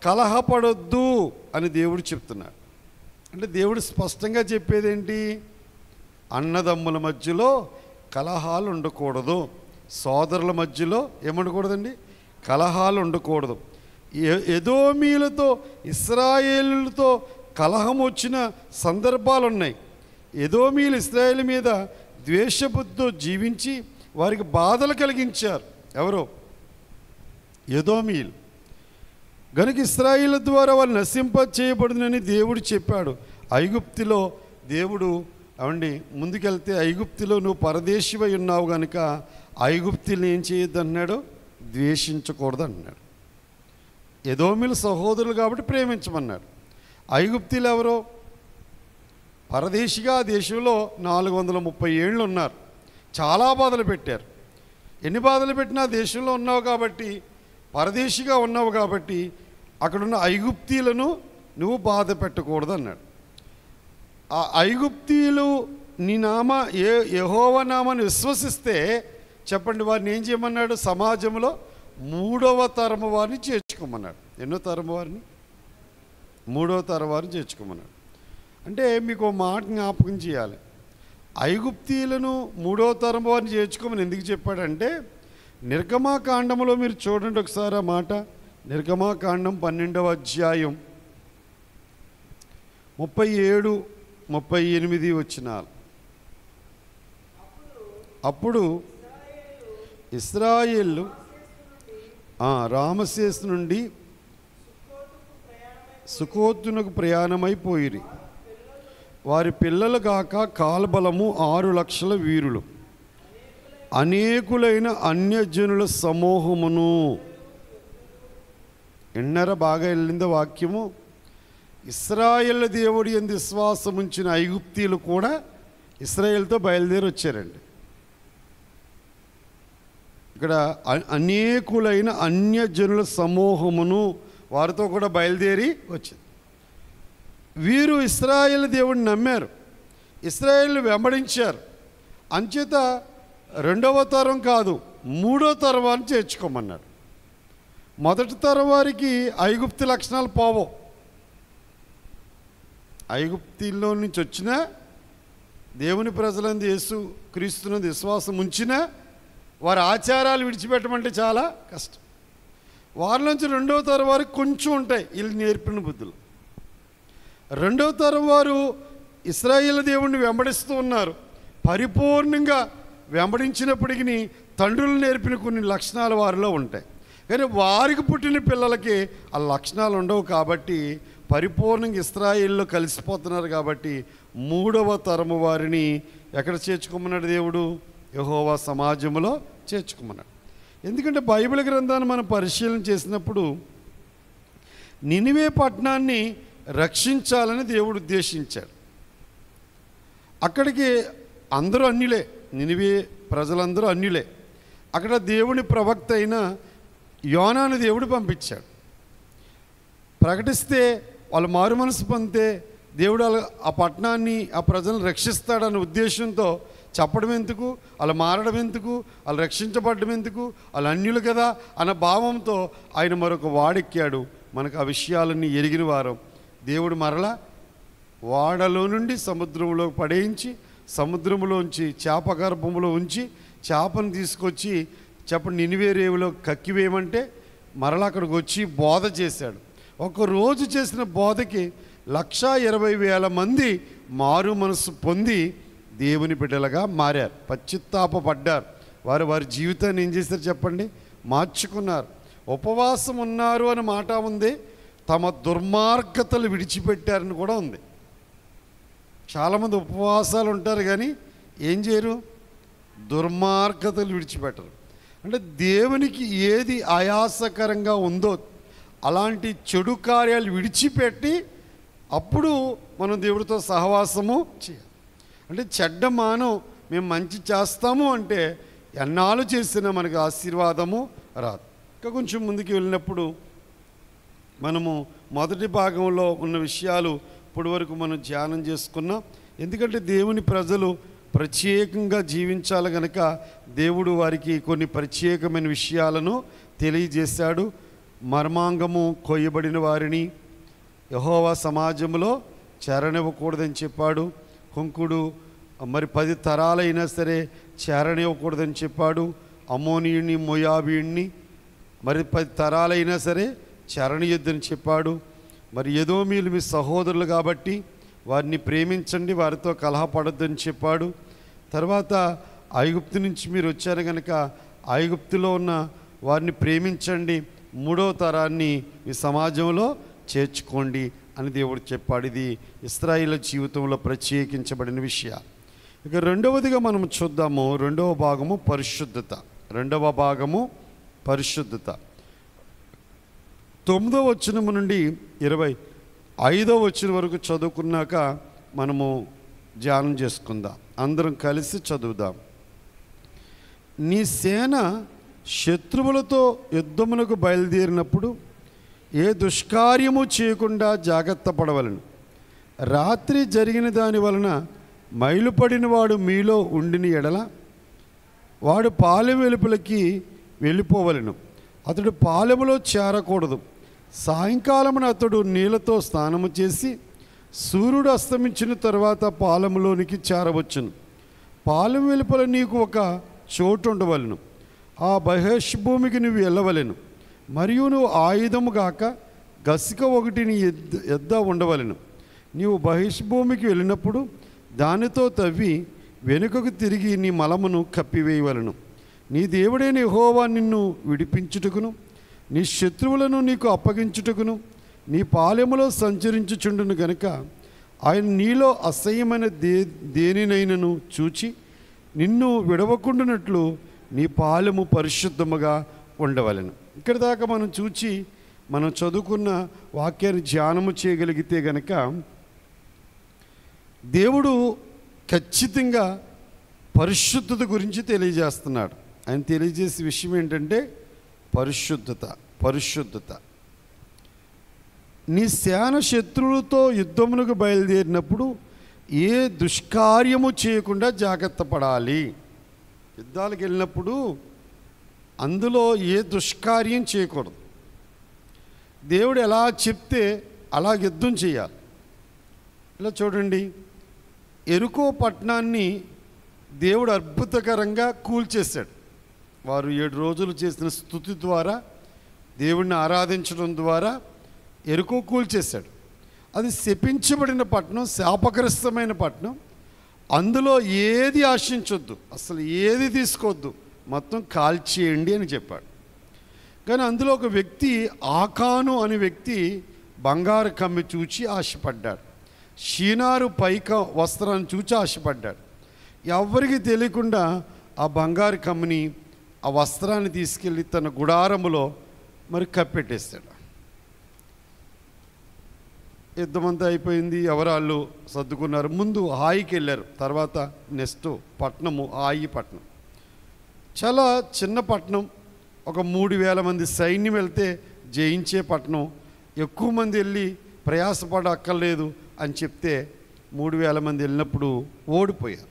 కలహపడొద్దు అని దేవుడు చెప్తున్నాడు. అంటే దేవుడు స్పష్టంగా చెప్పేదేంటి? అన్నదమ్ముల మధ్యలో కలహాలు ఉండకూడదు, సోదరుల మధ్యలో ఏముండకూడదండి? కలహాలు ఉండకూడదు. ఎదోమీయులతో ఇశ్రాయేలులతో కలహం వచ్చిన సందర్భాలు ఉన్నాయి. ఎదోమీయులు ఇశ్రాయేలు మీద ద్వేషబుద్ధితో జీవించి వారికి బాధలు కలిగించారు. ఎవరో? ఎదోమీయులు. గనుక ఇశ్రాయేలు ద్వారా వాళ్ళు నశింప చేయబడునని దేవుడు చెప్పాడు. ఐగుప్తులో దేవుడు అవండి ముందుకెళ్తే ఐగుప్తులో నువ్వు పరదేశివై ఉన్నావు కనుక ఐగుప్తుల్ని ఏం చేయొద్దు అన్నాడు? ద్వేషించకూడదు అన్నాడు. ఎదోమీయులు సహోదరులు కాబట్టి ప్రేమించమన్నాడు. ఐగుప్తులు ఎవరో? పరదేశిగా ఆ దేశంలో 430 ఏళ్ళు ఉన్నారు. చాలా బాధలు పెట్టారు. ఎన్ని బాధలు పెట్టినా దేశంలో ఉన్నావు కాబట్టి, పరదేశిగా ఉన్నావు కాబట్టి అక్కడున్న ఐగుప్తీలను నువ్వు బాధ పెట్టకూడదు అన్నాడు. ఆ ఐగుప్తీయులు నీ యెహోవా నామాన్ని విశ్వసిస్తే చెప్పండి, వారిని ఏం చేయమన్నాడు? సమాజంలో 3వ తరము వారిని చేర్చుకోమన్నాడు. ఎన్నో తరము వారిని? 3వ తరం వారిని చేర్చుకోమన్నాడు. అంటే మీకు ఒక మాట జ్ఞాపకం చేయాలి. ఐగుప్తీయులను 3వ తరం వారిని చేర్చుకోమని ఎందుకు చెప్పాడంటే, నిర్గమాకాండంలో మీరు చూడండి ఒకసారి ఆ మాట. నిర్గమాకాండం 12వ అధ్యాయం 37-38 వచనాలు. అప్పుడు ఇశ్రాయేలు రామసేసు నుండి సుకోతునకు ప్రయాణమైపోయిరి. వారి పిల్లలు గాక కాల్బలము 6 లక్షల వీరులు, అనేకులైన అన్యజనుల సమూహమును. ఎన్నర బాగా వెళ్ళిందో వాక్యము. ఇశ్రాయేలు దేవుడి యందు విశ్వాసం ఉంచిన ఐగుప్తీయులు కూడా ఇశ్రాయేలుతో బయలుదేరి వచ్చారండి. ఇక్కడ అనేకులైన అన్యజనుల సమూహమును వారితో కూడా బయలుదేరి వచ్చింది. వీరు ఇశ్రాయేలు దేవుడిని నమ్మారు, ఇశ్రాయేలు వెంబడించారు. అంచేత రెండవ తరం కాదు, మూడో తరం వారిని చేర్చుకోమన్నాడు. మొదటి తరం వారికి ఐగుప్తు లక్షణాలు పోవో. ఐగుప్తిలో నుంచి వచ్చిన దేవుని ప్రజలందు యేసు క్రీస్తునందు విశ్వాసం ఉంచినా వారి ఆచారాలు విడిచిపెట్టమంటే చాలా కష్టం. వారి నుంచి రెండవ తరం వారికి కొంచెం ఉంటాయి వీళ్ళు నేర్పిన బుద్ధులు. రెండవ తరం వారు ఇశ్రాయేలు దేవుణ్ణి వెంబడిస్తూ ఉన్నారు. పరిపూర్ణంగా వెంబడించినప్పటికీ తండ్రులు నేర్పిన కొన్ని లక్షణాలు వారిలో ఉంటాయి. కానీ వారికి పుట్టిన పిల్లలకి ఆ లక్షణాలు ఉండవు. కాబట్టి పరిపూర్ణంగా ఇశ్రాయేలులో కలిసిపోతున్నారు. కాబట్టి మూడవ తరము వారిని ఎక్కడ చేర్చుకోమన్నాడు దేవుడు? యెహోవా సమాజంలో చేర్చుకోమన్నాడు. ఎందుకంటే బైబిల్ గ్రంథాన్ని మనం పరిశీలన చేసినప్పుడు నినివే పట్టణాన్ని రక్షించాలని దేవుడు ఉద్దేశించాడు. అక్కడికి అందరూ అన్యులే, నినివే ప్రజలందరూ అన్యులే. అక్కడ దేవుని ప్రవక్త అయిన యోనాను దేవుడు పంపించాడు. ప్రకటిస్తే వాళ్ళు మారు మనసు పొందితే దేవుడు ఆ పట్టణాన్ని ఆ ప్రజలను రక్షిస్తాడన్న ఉద్దేశంతో చెప్పడం ఎందుకు, వాళ్ళు మారడం ఎందుకు, వాళ్ళు రక్షించబడడం ఎందుకు, వాళ్ళు అన్యులు కదా అన్న భావంతో ఆయన మరొక వాడెక్కాడు. మనకు ఆ విషయాలన్నీ ఎరిగిన వారం. దేవుడు మరలా వాడలో నుండి సముద్రంలో పడేయించి సముద్రంలోంచి చేప గర్భంలో ఉంచి చేపను తీసుకొచ్చి చెప్పండి నినివే రేవులో కక్కివేయమంటే మరలా అక్కడికి వచ్చి బోధ చేశాడు. ఒకరోజు చేసిన బోధకి 120,000 మంది మారు మనసు పొంది దేవుని బిడ్డలుగా మారారు, పశ్చాత్తాపపడ్డారు. వారి జీవితాన్ని ఏం చేశారు చెప్పండి? మార్చుకున్నారు. ఉపవాసం ఉన్నారు అని మాట ఉంది, తమ దుర్మార్గతలు విడిచిపెట్టారని కూడా ఉంది. చాలామంది ఉపవాసాలు ఉంటారు కానీ ఏం చేయరు? దుర్మార్గతలు విడిచిపెట్టరు. అంటే దేవునికి ఏది ఆయాసకరంగా ఉందో అలాంటి చెడు కార్యాలు విడిచిపెట్టి అప్పుడు మనం దేవుడితో సహవాసము చేయాలి. అంటే చెడ్డ మానం మేము మంచి చేస్తాము అంటే ఎన్నాళ్ళు చేసినా మనకు ఆశీర్వాదము రాదు. ఇంకా కొంచెం ముందుకు వెళ్ళినప్పుడు మనము మొదటి భాగంలో ఉన్న విషయాలు ఇప్పటి వరకు మనం ధ్యానం చేసుకున్నాం. ఎందుకంటే దేవుని ప్రజలు ప్రత్యేకంగా జీవించాలి కనుక దేవుడు వారికి కొన్ని ప్రత్యేకమైన విషయాలను తెలియజేశాడు. మర్మాంగము కొయ్యబడిన వారిని యెహోవా సమాజంలో చేరనివ్వకూడదని చెప్పాడు. కుంకుడు మరి 10 తరాలైనా సరే చేరనివ్వకూడదని చెప్పాడు. అమ్మోనీయుడిని మోయాబీయుడిని మరి 10 తరాలైనా సరే చేరనియొద్దని చెప్పాడు. మరి ఎదోమీయులు మీ సహోదరులు కాబట్టి వారిని ప్రేమించండి, వారితో కలహపడొద్దని చెప్పాడు. తర్వాత ఐగుప్తు నుంచి మీరు వచ్చారు కనుక ఐగుప్తులో ఉన్న వారిని ప్రేమించండి, 3వ తరాన్ని మీ సమాజంలో చేర్చుకోండి అని దేవుడు చెప్పాడు. ఇది ఇశ్రాయేలు జీవితంలో ప్రత్యేకించబడిన విషయాలు. ఇక రెండవదిగా మనం చూద్దాము, రెండవ భాగము పరిశుద్ధత. రెండవ భాగము పరిశుద్ధత. 9వ వచనం నుండి 25వ వచనం వరకు చదువుకున్నాక మనము ధ్యానం చేసుకుందాం. అందరం కలిసి చదువుదాం. నీ సేన శత్రువులతో యుద్ధమునకు బయలుదేరినప్పుడు ఏ దుష్కార్యము చేయకుండా జాగ్రత్త పడవలను. రాత్రి జరిగిన దాని వలన మైలుపడిన వాడు మీలో ఉండిన ఎడల వాడు పాలెం వెలుపలికి వెళ్ళిపోవలను. అతడు పాలెములో చేరకూడదు. సాయంకాలమున అతడు నీళ్ళతో స్నానము చేసి సూర్యుడు అస్తమించిన తర్వాత పాలెములోనికి చేరవచ్చును. పాలెం వెలుపల నీకు ఒక చోటు ఉండవలను. ఆ బహిష్భూమికి నువ్వు వెళ్ళవలెను. మరియు నువ్వు ఆయుధము గాక గసిక ఒకటి నీ ఎద్ద ఉండవలెను. నీవు బహిష్భూమికి వెళ్ళినప్పుడు దానితో తవ్వి వెనుకకు తిరిగి నీ మలమును కప్పివేయవలను. నీ దేవుడైన యెహోవా నిన్ను విడిపించుటకును నీ శత్రువులను నీకు అప్పగించుటకును నీ పాలెములో సంచరించుచుండును గనుక ఆయన నీలో అసహ్యమైన దేనినైనను చూచి నిన్ను విడవకుండానట్లు నీ పాలెము పరిశుద్ధముగా ఉండవలెను. ఇక్కడ దాకా మనం చూచి మనం చదువుకున్న వాక్యాన్ని ధ్యానము చేయగలిగితే గనక దేవుడు ఖచ్చితంగా పరిశుద్ధత గురించి తెలియజేస్తున్నాడు. ఆయన తెలియజేసే విషయం ఏంటంటే పరిశుద్ధత. పరిశుద్ధత. నీ సేన శత్రువులతో యుద్ధమునకు బయలుదేరినప్పుడు ఏ దుష్కార్యము చేయకుండా జాగ్రత్త పడాలి. యుద్ధాలకు వెళ్ళినప్పుడు అందులో ఏ దుష్కార్యం చేయకూడదు. దేవుడు ఎలా చెప్తే అలా యుద్ధం చేయాలి. ఇలా చూడండి, ఎరుకో పట్టణాన్ని దేవుడు అద్భుతకరంగా కూల్చేశాడు. వారు 7 రోజులు చేసిన స్తుతి ద్వారా, దేవుడిని ఆరాధించడం ద్వారా ఎరుకో కూల్చేశాడు. అది శపించబడిన పట్టణం, శాపగ్రస్తమైన పట్టణం. అందులో ఏది ఆశించొద్దు, అసలు ఏది తీసుకోవద్దు, మొత్తం కాల్చేయండి అని చెప్పాడు. కానీ అందులో ఒక వ్యక్తి, ఆకాను అనే వ్యక్తి బంగారు కమ్మి చూచి ఆశపడ్డాడు. షీనారు పైక వస్త్రాన్ని చూచి ఆశపడ్డాడు. ఎవరికి తెలియకుండా ఆ బంగారు కమ్మిని, ఆ వస్త్రాన్ని తీసుకెళ్ళి తన గుడారములో మరి కప్పెట్టేశాడు. యుద్ధమంతా అయిపోయింది, ఎవరాళ్ళు సర్దుకున్నారు. ముందు హాయికి వెళ్ళారు. తర్వాత నెక్స్ట్ పట్టణము హాయి పట్టణం. చాలా చిన్న పట్టణం. ఒక 3000 మంది సైన్యం వెళ్తే జయించే పట్టణం. ఎక్కువ మంది వెళ్ళి ప్రయాసపడ అక్కర్లేదు అని చెప్తే 3000 మంది వెళ్ళినప్పుడు ఓడిపోయారు.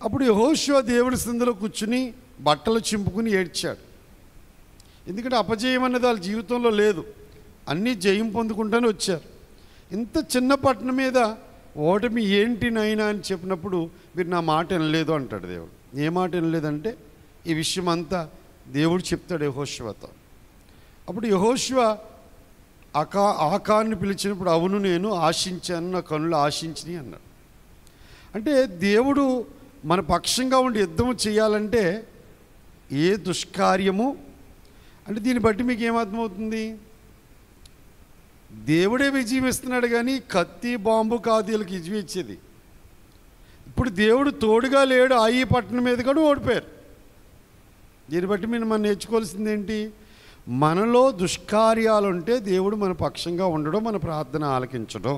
అప్పుడు యెహోషువ దేవుడి సందులో కూర్చుని బట్టలు చింపుకుని ఏడ్చాడు. ఎందుకంటే అపజయం అన్నది వాళ్ళ జీవితంలో లేదు. అన్నీ జయం పొందుకుంటూనే వచ్చారు. ఇంత చిన్న పట్టణం మీద ఓటమి ఏంటి నాయనా అని చెప్పినప్పుడు, మీరు నా మాట వినలేదు అంటాడు దేవుడు. ఏ మాట వినలేదంటే ఈ విషయం అంతా దేవుడు చెప్తాడు యెహోషువతో. అప్పుడు యెహోషువ ఆకాన్ని పిలిచినప్పుడు, అవును నేను ఆశించాను, నా కనులు ఆశించినాయి అన్నాడు. అంటే దేవుడు మన పక్షంగా ఉండి యుద్ధము చేయాలంటే ఏ దుష్కార్యము అంటే, దీన్ని బట్టి మీకు ఏమర్థమవుతుంది? దేవుడే విజయం ఇస్తున్నాడు, కానీ కత్తి బాంబు కాదు వీళ్ళకి విజయం ఇచ్చేది. ఇప్పుడు దేవుడు తోడుగా లేడు, ఆ ఈ పట్టణం మీద కూడా ఓడిపోయారు. దీన్ని బట్టి మనం నేర్చుకోవాల్సింది ఏంటి? మనలో దుష్కార్యాలు ఉంటే దేవుడు మన పక్షంగా ఉండడం, మన ప్రార్థన ఆలకించడం.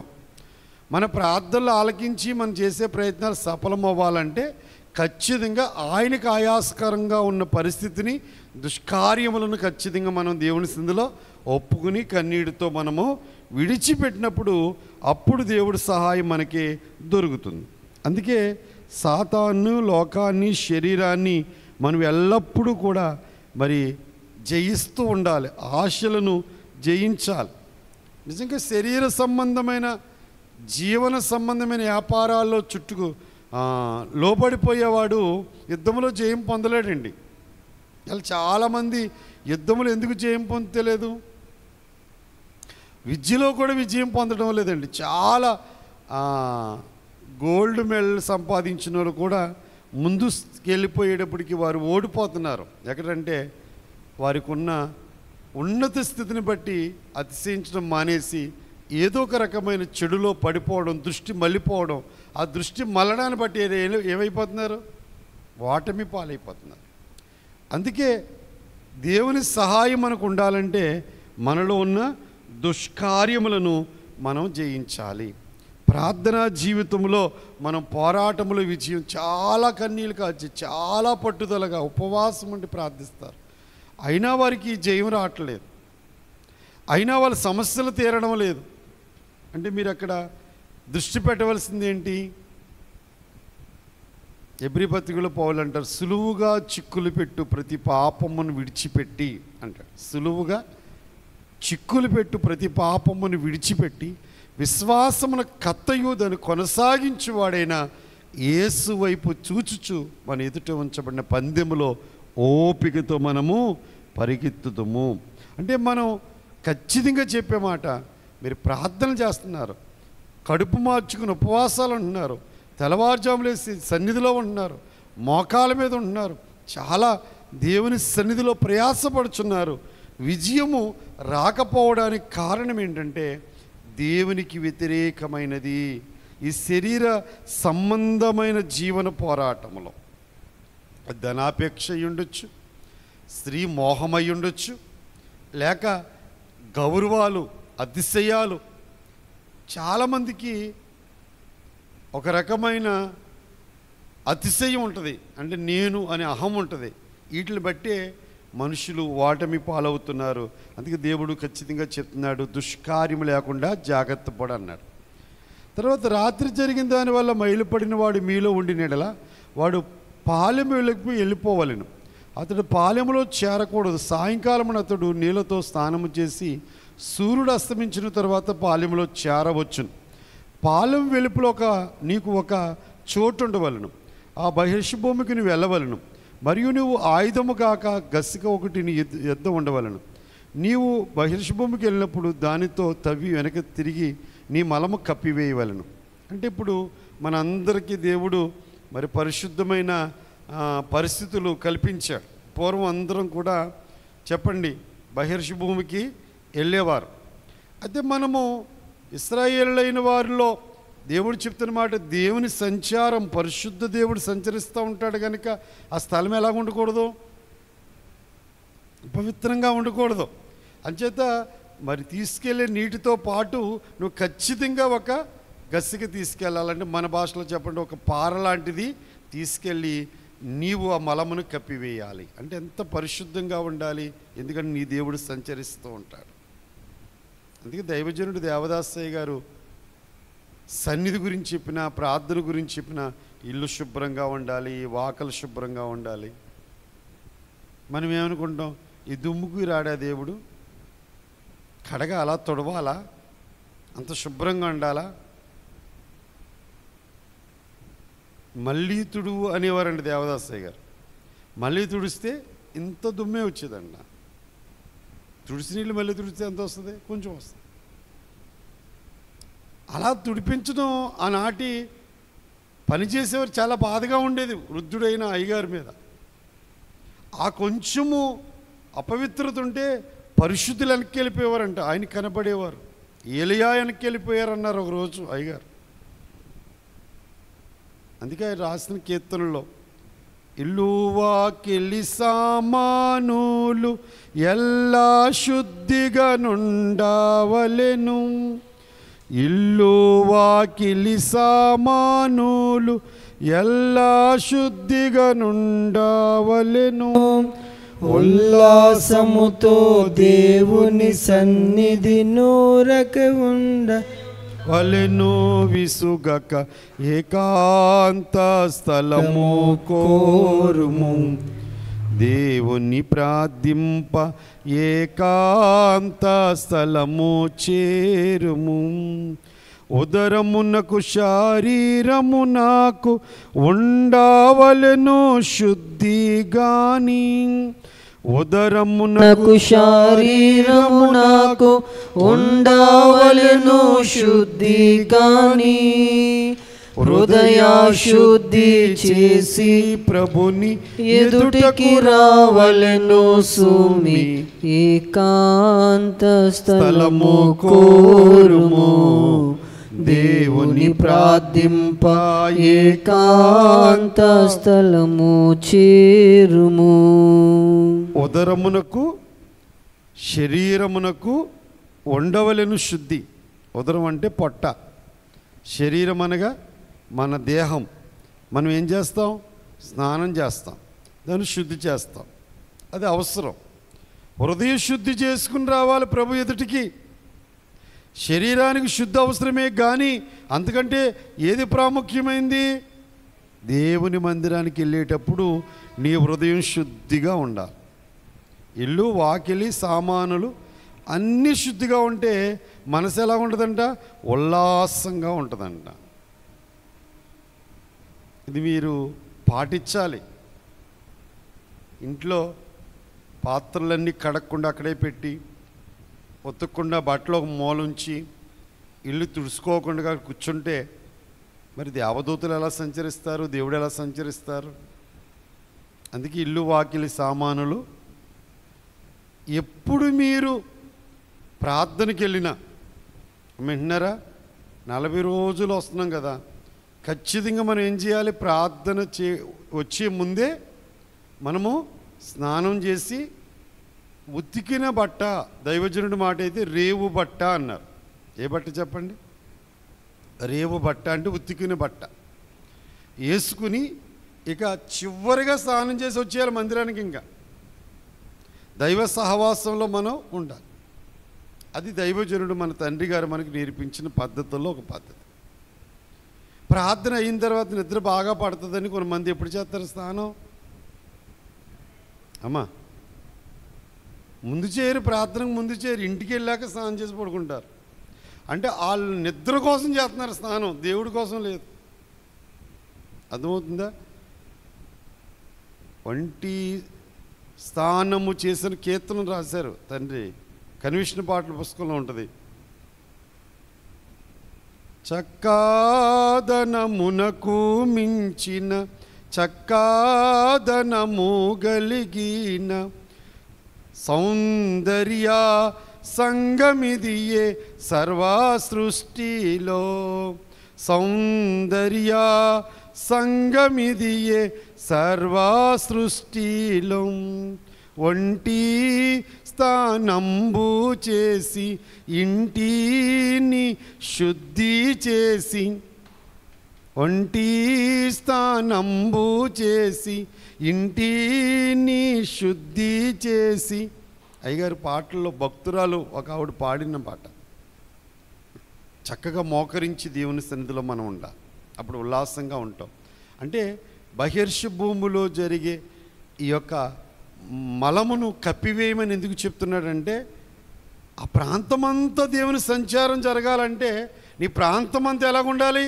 మన ప్రార్థనలు ఆలకించి మనం చేసే ప్రయత్నాలు సఫలమవ్వాలంటే ఖచ్చితంగా ఆయనకు ఆయాసకరంగా ఉన్న పరిస్థితిని, దుష్కార్యములను ఖచ్చితంగా మనం దేవుని సందులో ఒప్పుకుని కన్నీటితో మనము విడిచిపెట్టినప్పుడు అప్పుడు దేవుడి సహాయం మనకి దొరుకుతుంది. అందుకే సాతాను, లోకాన్ని, శరీరాన్ని మనం ఎల్లప్పుడూ కూడా మరి జయిస్తూ ఉండాలి. ఆశలను జయించాలి. నిజంగా శరీర సంబంధమైన, జీవన సంబంధమైన వ్యాపారాల్లో చుట్టుకు లోబడిపోయేవాడు యుద్ధంలో జయం పొందలేడండి. ఇలా చాలామంది యుద్ధంలో ఎందుకు జయం పొందలేదు? విద్యలో కూడా విజయం పొందడం లేదండి. చాలా గోల్డ్ మెడల్ సంపాదించిన వాళ్ళు కూడా ముందు వెళ్ళిపోయేటప్పటికి వారు ఓడిపోతున్నారు. ఎక్కడంటే వారికి ఉన్న ఉన్నత స్థితిని బట్టి అతిశయించడం మానేసి ఏదో ఒక రకమైన చెడులో పడిపోవడం, దృష్టి మళ్ళిపోవడం, ఆ దృష్టి మళ్ళడాన్ని బట్టి ఏమైపోతున్నారు? ఓటమి పాలైపోతున్నారు. అందుకే దేవుని సహాయం మనకు ఉండాలంటే మనలో ఉన్న దుష్కార్యములను మనం జయించాలి. ప్రార్థనా జీవితంలో మనం పోరాటముల విజయం, చాలా కన్నీళ్ళు కాచి, చాలా పట్టుదలగా ఉపవాసం ఉండి ప్రార్థిస్తారు. అయినా వారికి జయం రావట్లేదు, అయినా వాళ్ళ సమస్యలు తీరడం లేదు. అంటే మీరు అక్కడ దృష్టి పెట్టవలసింది ఏంటి? ఎబ్రీ పత్రికలో పౌలు అంటారు, సులువుగా చిక్కులు పెట్టు ప్రతి పాపమును విడిచిపెట్టి అంటాడు. సులువుగా చిక్కులు పెట్టు ప్రతి పాపమును విడిచిపెట్టి విశ్వాసమున కత్తయు దాన్ని కొనసాగించువాడైన యేసు వైపు చూచుచు మన ఎదుట ఉంచబడిన పందెములో ఓపికతో మనము పరిగెత్తుదుము. అంటే మనం ఖచ్చితంగా చెప్పే మాట, మీరు ప్రార్థన చేస్తున్నారు, కడుపు మార్చుకుని ఉపవాసాలు ఉంటున్నారు, తెల్లవారుజాములేసి సన్నిధిలో ఉంటున్నారు, మోకాల మీద ఉంటున్నారు, చాలా దేవుని సన్నిధిలో ప్రయాసపడుచున్నారు. విజయము రాకపోవడానికి కారణం ఏంటంటే దేవునికి వ్యతిరేకమైనది ఈ శరీర సంబంధమైన జీవన పోరాటంలో. ధనాపేక్ష అయి ఉండొచ్చు, స్త్రీ మోహమై ఉండొచ్చు, లేక గౌరవాలు, అతిశయాలు. చాలామందికి ఒక రకమైన అతిశయం ఉంటుంది, అంటే నేను అనే అహం ఉంటుంది. వీటిని బట్టే మనుషులు ఓటమి పాలవుతున్నారు. అందుకే దేవుడు ఖచ్చితంగా చెప్తున్నాడు, దుష్కార్యం లేకుండా జాగ్రత్త పడన్నాడు. తర్వాత రాత్రి జరిగిన దానివల్ల మైలుపడిన వాడు మీలో ఉండిన యెడల వాడు పాలెములకు వెళ్ళిపోవలెను. అతడు పాలెములో చేరకూడదు. సాయంకాలమున అతడు నీళ్ళతో స్నానము చేసి సూర్యుడు అస్తమించిన తర్వాత పాలెములో చేరవచ్చును. పాలెం వెలుపులో నీకు ఒక చోటు ఉండవలను. ఆ బహిర్షభూమికి నువ్వు వెళ్ళవలను. మరియు నువ్వు ఆయుధము కాక గసిక ఒకటి నీ యొద్ద ఉండవలను. నీవు బహిర్షభూమికి వెళ్ళినప్పుడు దానితో తవ్వి వెనక తిరిగి నీ మలము కప్పివేయవలను. అంటే ఇప్పుడు మనందరికీ దేవుడు మరి పరిశుద్ధమైన పరిస్థితులు కల్పించాడు. పూర్వం అందరం కూడా చెప్పండి బహిర్షభూమికి వెళ్ళేవారు. అయితే మనము ఇశ్రాయేలులైన వారిలో దేవుడు చెప్తున్న మాట, దేవుని సంచారం, పరిశుద్ధ దేవుడు సంచరిస్తూ ఉంటాడు కనుక ఆ స్థలం ఎలాగ ఉండకూడదు, పవిత్రంగా ఉండకూడదు. అంచేత మరి తీసుకెళ్ళే నీటితో పాటు నువ్వు ఖచ్చితంగా ఒక గసిక తీసుకెళ్ళాలంటే మన భాషలో చెప్పండి ఒక పార లాంటిది తీసుకెళ్ళి నీవు ఆ మలమును కప్పివేయాలి. అంటే ఎంత పరిశుద్ధంగా ఉండాలి, ఎందుకంటే నీ దేవుడు సంచరిస్తూ ఉంటాడు. అందుకే దైవజనుడు దేవదాసయ్య గారు సన్నిధి గురించి చెప్పిన, ప్రార్థన గురించి చెప్పిన, ఇల్లు శుభ్రంగా ఉండాలి, వాకలు శుభ్రంగా ఉండాలి. మనం ఏమనుకుంటాం, ఈ దుమ్ముకు రాడా దేవుడు, కడగాలా, తొడవాలా, అంత శుభ్రంగా ఉండాలా? మళ్ళీ తుడువు అనేవారండి దేవదాసయ్య గారు. మళ్ళీ తుడిస్తే ఇంత దుమ్మే వచ్చేదండి. తుడిసి నీళ్ళు మళ్ళీ తుడిస్తే ఎంత వస్తుంది, కొంచెం వస్తుంది. అలా తుడిపించడం ఆనాటి పనిచేసేవారు చాలా బాధగా ఉండేది వృద్ధుడైన అయ్యగారి మీద. ఆ కొంచెము అపవిత్రత ఉంటే పరిశుద్ధులు వెనక్కి వెళ్ళిపోయేవారంట. ఆయన కనపడేవారు. ఏలియా వెనక్కి వెళ్ళిపోయారన్నారు ఒకరోజు అయ్యగారు. అందుకే ఆయన రాసిన కీర్తనలో ఇల్లు వాకిలి సామానులు ఎల్లా శుద్ధిగా నుండవలెను. ఇల్లు వాకిలి సామానులు ఎల్లా శుద్ధిగా నుండవలెను. ఉల్లాసముతో దేవుని సన్నిధి నూరక వలెను. విసుగక ఏకాంత స్థలము కోరుము. దేవుని ప్రార్థింప ఏకాంత స్థలము చేరుము. ఉదరమునకు శరీరమునకు ఉండవలెను శుద్ధిగాని. ఉదరమునకు శరీరమునకు ఉండవలెను శుద్ధిగాని. హృదయ శుద్ధి చేసి ప్రభుని ఎదుటికి రావలెను సుమి. ఏకాంత స్థలము కోరుము. దేవుని ప్రార్థింప ఏకాంత స్థలము చేరుము. ఉదరమునకు శరీరమునకు ఉండవలెను శుద్ధి. ఉదరం అంటే పొట్ట, శరీరం అనగా మన దేహం. మనం ఏం చేస్తాం, స్నానం చేస్తాం, దాన్ని శుద్ధి చేస్తాం, అది అవసరం. హృదయ శుద్ధి చేసుకుని రావాలి ప్రభు ఎదుటికి. శరీరానికి శుద్ధి అవసరమే, కానీ అంతకంటే ఏది ప్రాముఖ్యమైంది? దేవుని మందిరానికి వెళ్ళేటప్పుడు నీ హృదయం శుద్ధిగా ఉండాలి. ఇల్లు వాకిలి సామానులు అన్నీ శుద్ధిగా ఉంటే మనసు ఎలా ఉంటుందంట, ఉల్లాసంగా ఉంటుందంట. ఇది మీరు పాటించాలి. ఇంట్లో పాత్రలన్నీ కడగకుండా అక్కడే పెట్టి, ఉతకకుండా బట్టలు ఒక మూలంచి, ఇల్లు తుడుచుకోకుండా కూర్చుంటే మరి దేవదూతలు ఎలా సంచరిస్తారు, దేవుడు ఎలా సంచరిస్తారు? అందుకే ఇల్లు వాకిలి సామానులు ఎప్పుడు మీరు ప్రార్థనకి వెళ్ళినా, వింటున్నారా, 40 రోజులు వస్తున్నాం కదా, ఖచ్చితంగా మనం ఏం చేయాలి? ప్రార్థన వచ్చే ముందే మనము స్నానం చేసి ఉతికిన బట్ట, దైవజనుడి మాట అయితే రేవు బట్ట అన్నారు. ఏ బట్ట చెప్పండి? రేవు బట్ట అంటే ఉతికిన బట్ట వేసుకుని ఇక చివరిగా స్నానం చేసి వచ్చేయాలి మందిరానికి. ఇంకా దైవ సహవాసంలో మనం ఉండాలి. అది దైవజనుడు మన తండ్రి గారు మనకు నేర్పించిన పద్ధతుల్లో ఒక పద్ధతి. ప్రార్థన అయిన తర్వాత నిద్ర బాగా పడుతుందని కొంతమంది ఎప్పుడు చేస్తారు స్నానం? అమ్మా, ముందు చేయరు, ప్రార్థనకు ముందు చేయరు, ఇంటికి వెళ్ళాక స్నానం చేసి పడుకుంటారు. అంటే వాళ్ళు నిద్ర కోసం చేస్తున్నారు స్నానం, దేవుడి కోసం లేదు. అర్థమవుతుందా? వంటి స్నానము చేసిన కీర్తనలు రాశారు తండ్రి, కన్విషన్ పాటల పుస్తకంలో ఉంటుంది. చక్కాదనమునకు మించిన చక్కాదనము గలిగిన సౌందర్య సంగమిదియే సర్వ సృష్టిలో, సౌందర్య సంగమిదియే సర్వ సృష్టిలో. ఒంటి స్థానంబు చేసి ఇంటిని శుద్ధి చేసి, ఒంటి స్థానంబు చేసి ఇంటిని శుద్ధి చేసి. అయ్యగారు పాటల్లో భక్తురాలు ఒక ఆవిడ పాడిన పాట. చక్కగా మోకరించి దేవుని సన్నిధిలో మనం ఉండాలి, అప్పుడు ఉల్లాసంగా ఉంటాం. అంటే బహిర్ష భూమిలో జరిగే ఈ యొక్క మలమును కప్పివేయమని ఎందుకు చెప్తున్నాడంటే, ఆ ప్రాంతమంతా దేవుని సంచారం జరగాలంటే నీ ప్రాంతమంతా ఎలాగుండాలి?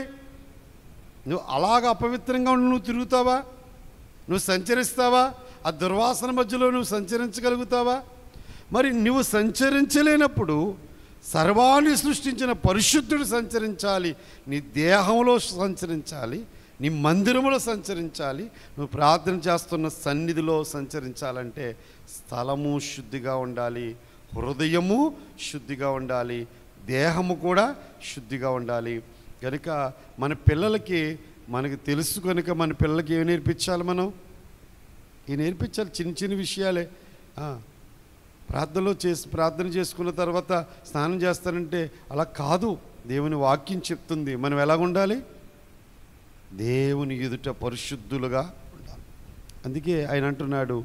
నువ్వు అలాగ అపవిత్రంగా ఉండి నువ్వు తిరుగుతావా? నువ్వు సంచరిస్తావా? ఆ దుర్వాసన మధ్యలో నువ్వు సంచరించగలుగుతావా? మరి నువ్వు సంచరించలేనప్పుడు సర్వాన్ని సృష్టించిన పరిశుద్ధుడు సంచరించాలి, నీ దేహంలో సంచరించాలి, నీ మందిరములో సంచరించాలి. నువ్వు ప్రార్థన చేస్తున్న సన్నిధిలో సంచరించాలంటే స్థలము శుద్ధిగా ఉండాలి, హృదయము శుద్ధిగా ఉండాలి, దేహము కూడా శుద్ధిగా ఉండాలి. కనుక మన పిల్లలకి మనకు తెలుసు కనుక మన పిల్లలకి ఏమి నేర్పించాలి? మనం నేర్పించాలి చిన్న చిన్న విషయాలే. ప్రార్థన చేసుకున్న తర్వాత స్నానం చేస్తానంటే అలా కాదు. దేవుని వాక్యం చెప్తుంది మనం ఎలాగుండాలి? దేవుని ఎదుట పరిశుద్ధులుగా ఉండాలి. అందుకే ఆయన అంటున్నాడు,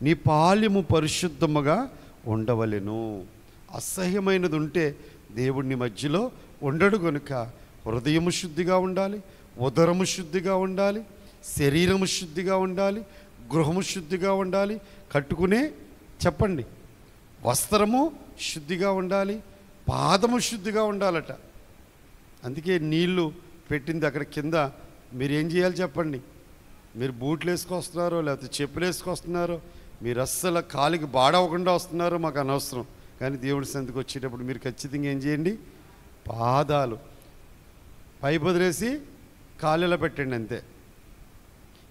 నీ పాల్యము పరిశుద్ధముగా ఉండవలెను. అసహ్యమైనది ఉంటే దేవుడిని మధ్యలో ఉండడు కనుక హృదయము శుద్ధిగా ఉండాలి, ఉదరము శుద్ధిగా ఉండాలి, శరీరము శుద్ధిగా ఉండాలి, గృహము శుద్ధిగా ఉండాలి, కట్టుకునే చెప్పండి వస్త్రము శుద్ధిగా ఉండాలి, పాదము శుద్ధిగా ఉండాలట. అందుకే నీళ్లు పెట్టింది అక్కడ కింద. మీరు ఏం చేయాలి చెప్పండి? మీరు బూట్లు వేసుకొస్తున్నారో లేకపోతే చెప్పులు వేసుకొస్తున్నారో, మీరు అస్సలు కాలికి బాడవకుండా వస్తున్నారో మాకు అనవసరం. కానీ దేవుడి సంధికి వచ్చేటప్పుడు మీరు ఖచ్చితంగా ఏం చేయండి? పాదాలు పై బదిలేసి కాళ్ళలో పెట్టండి, అంతే.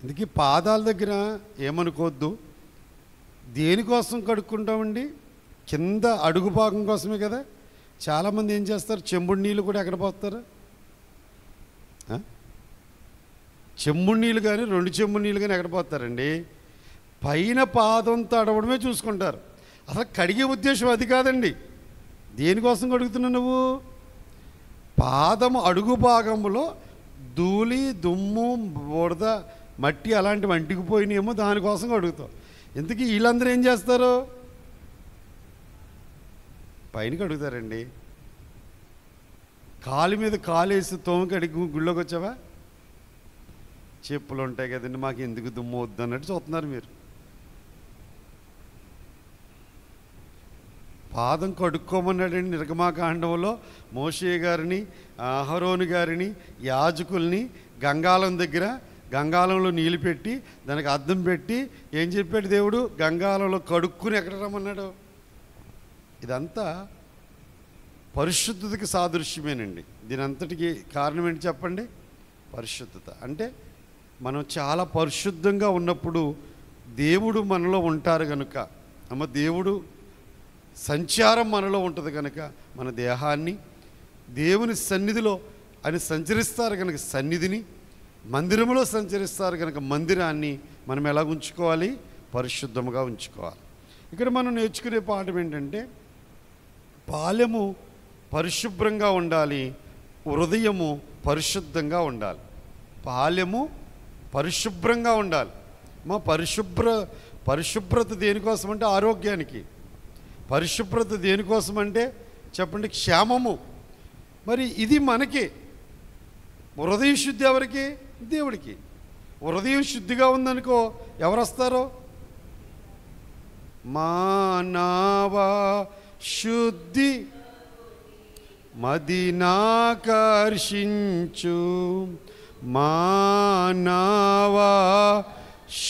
అందుకే పాదాల దగ్గర ఏమనుకోవద్దు. దేనికోసం కడుక్కుంటామండి? కింద అడుగు భాగం కోసమే కదా. చాలామంది ఏం చేస్తారు? చెంబుడు నీళ్ళు కూడా ఎక్కడ పోస్తారు? చెంబుడు నీళ్ళు కానీ 2 చెంబుడు నీళ్ళు కానీ ఎక్కడ పోతారండి? పైన పాదం తడవడమే చూసుకుంటారు. అసలు కడిగే ఉద్దేశం అది కాదండి. దేనికోసం కడుగుతున్నావు నువ్వు? పాదము అడుగు భాగంలో ధూళి, దుమ్ము, బురద, మట్టి అలాంటివి అంటికిపోయినాయేమో దానికోసం కడుగుతావు. ఇంతకీ వీళ్ళందరూ ఏం చేస్తారు? పైన కడుగుతారండి. కాలు మీద కాలేసి తోమకి అడిగి గుళ్ళోకి వచ్చావా? చెప్పులు ఉంటాయి కదండి, మాకు ఎందుకు దుమ్ము వద్దు అన్నట్టు చూస్తున్నారు మీరు. పాదం కడుక్కోమన్నాడండి నిర్గమాకాండంలో. మోషే గారిని, అహరోను గారిని, యాజకుల్ని గంగాళం దగ్గర గంగాళంలో నీళ్ళు పెట్టి దానికి అద్దం పెట్టి ఏం చెప్పాడు దేవుడు? గంగాళంలో కడుక్కుని ఎక్కడ రమ్మన్నాడు? ఇదంతా పరిశుద్ధతకి సాదృశ్యమేనండి. దీని అంతటికి కారణం ఏంటి చెప్పండి? పరిశుద్ధత. అంటే మనం చాలా పరిశుద్ధంగా ఉన్నప్పుడు దేవుడు మనలో ఉంటారు కనుక, దేవుడు సంచారం మనలో ఉంటుంది కనుక మన దేహాన్ని దేవుని సన్నిధిలో ఆయన సంచరిస్తారు కనుక సన్నిధిని, మందిరంలో సంచరిస్తారు కనుక మందిరాన్ని మనం ఎలా ఉంచుకోవాలి? పరిశుద్ధముగా ఉంచుకోవాలి. ఇక్కడ మనం నేర్చుకునే పాఠం ఏంటంటే, పాలెము పరిశుభ్రంగా ఉండాలి, హృదయము పరిశుద్ధంగా ఉండాలి. పాలెము పరిశుభ్రంగా ఉండాలి. మా పరిశుభ్రత దేనికోసం అంటే ఆరోగ్యానికి. పరిశుభ్రత దేనికోసం అంటే చెప్పండి, క్షేమము. మరి ఇది మనకి. హృదయ శుద్ధి ఎవరికి? దేవుడికి. హృదయం శుద్ధిగా ఉందనుకో ఎవరు వస్తారో? మానవా శుద్ధి మదినాకర్షించు, మానవా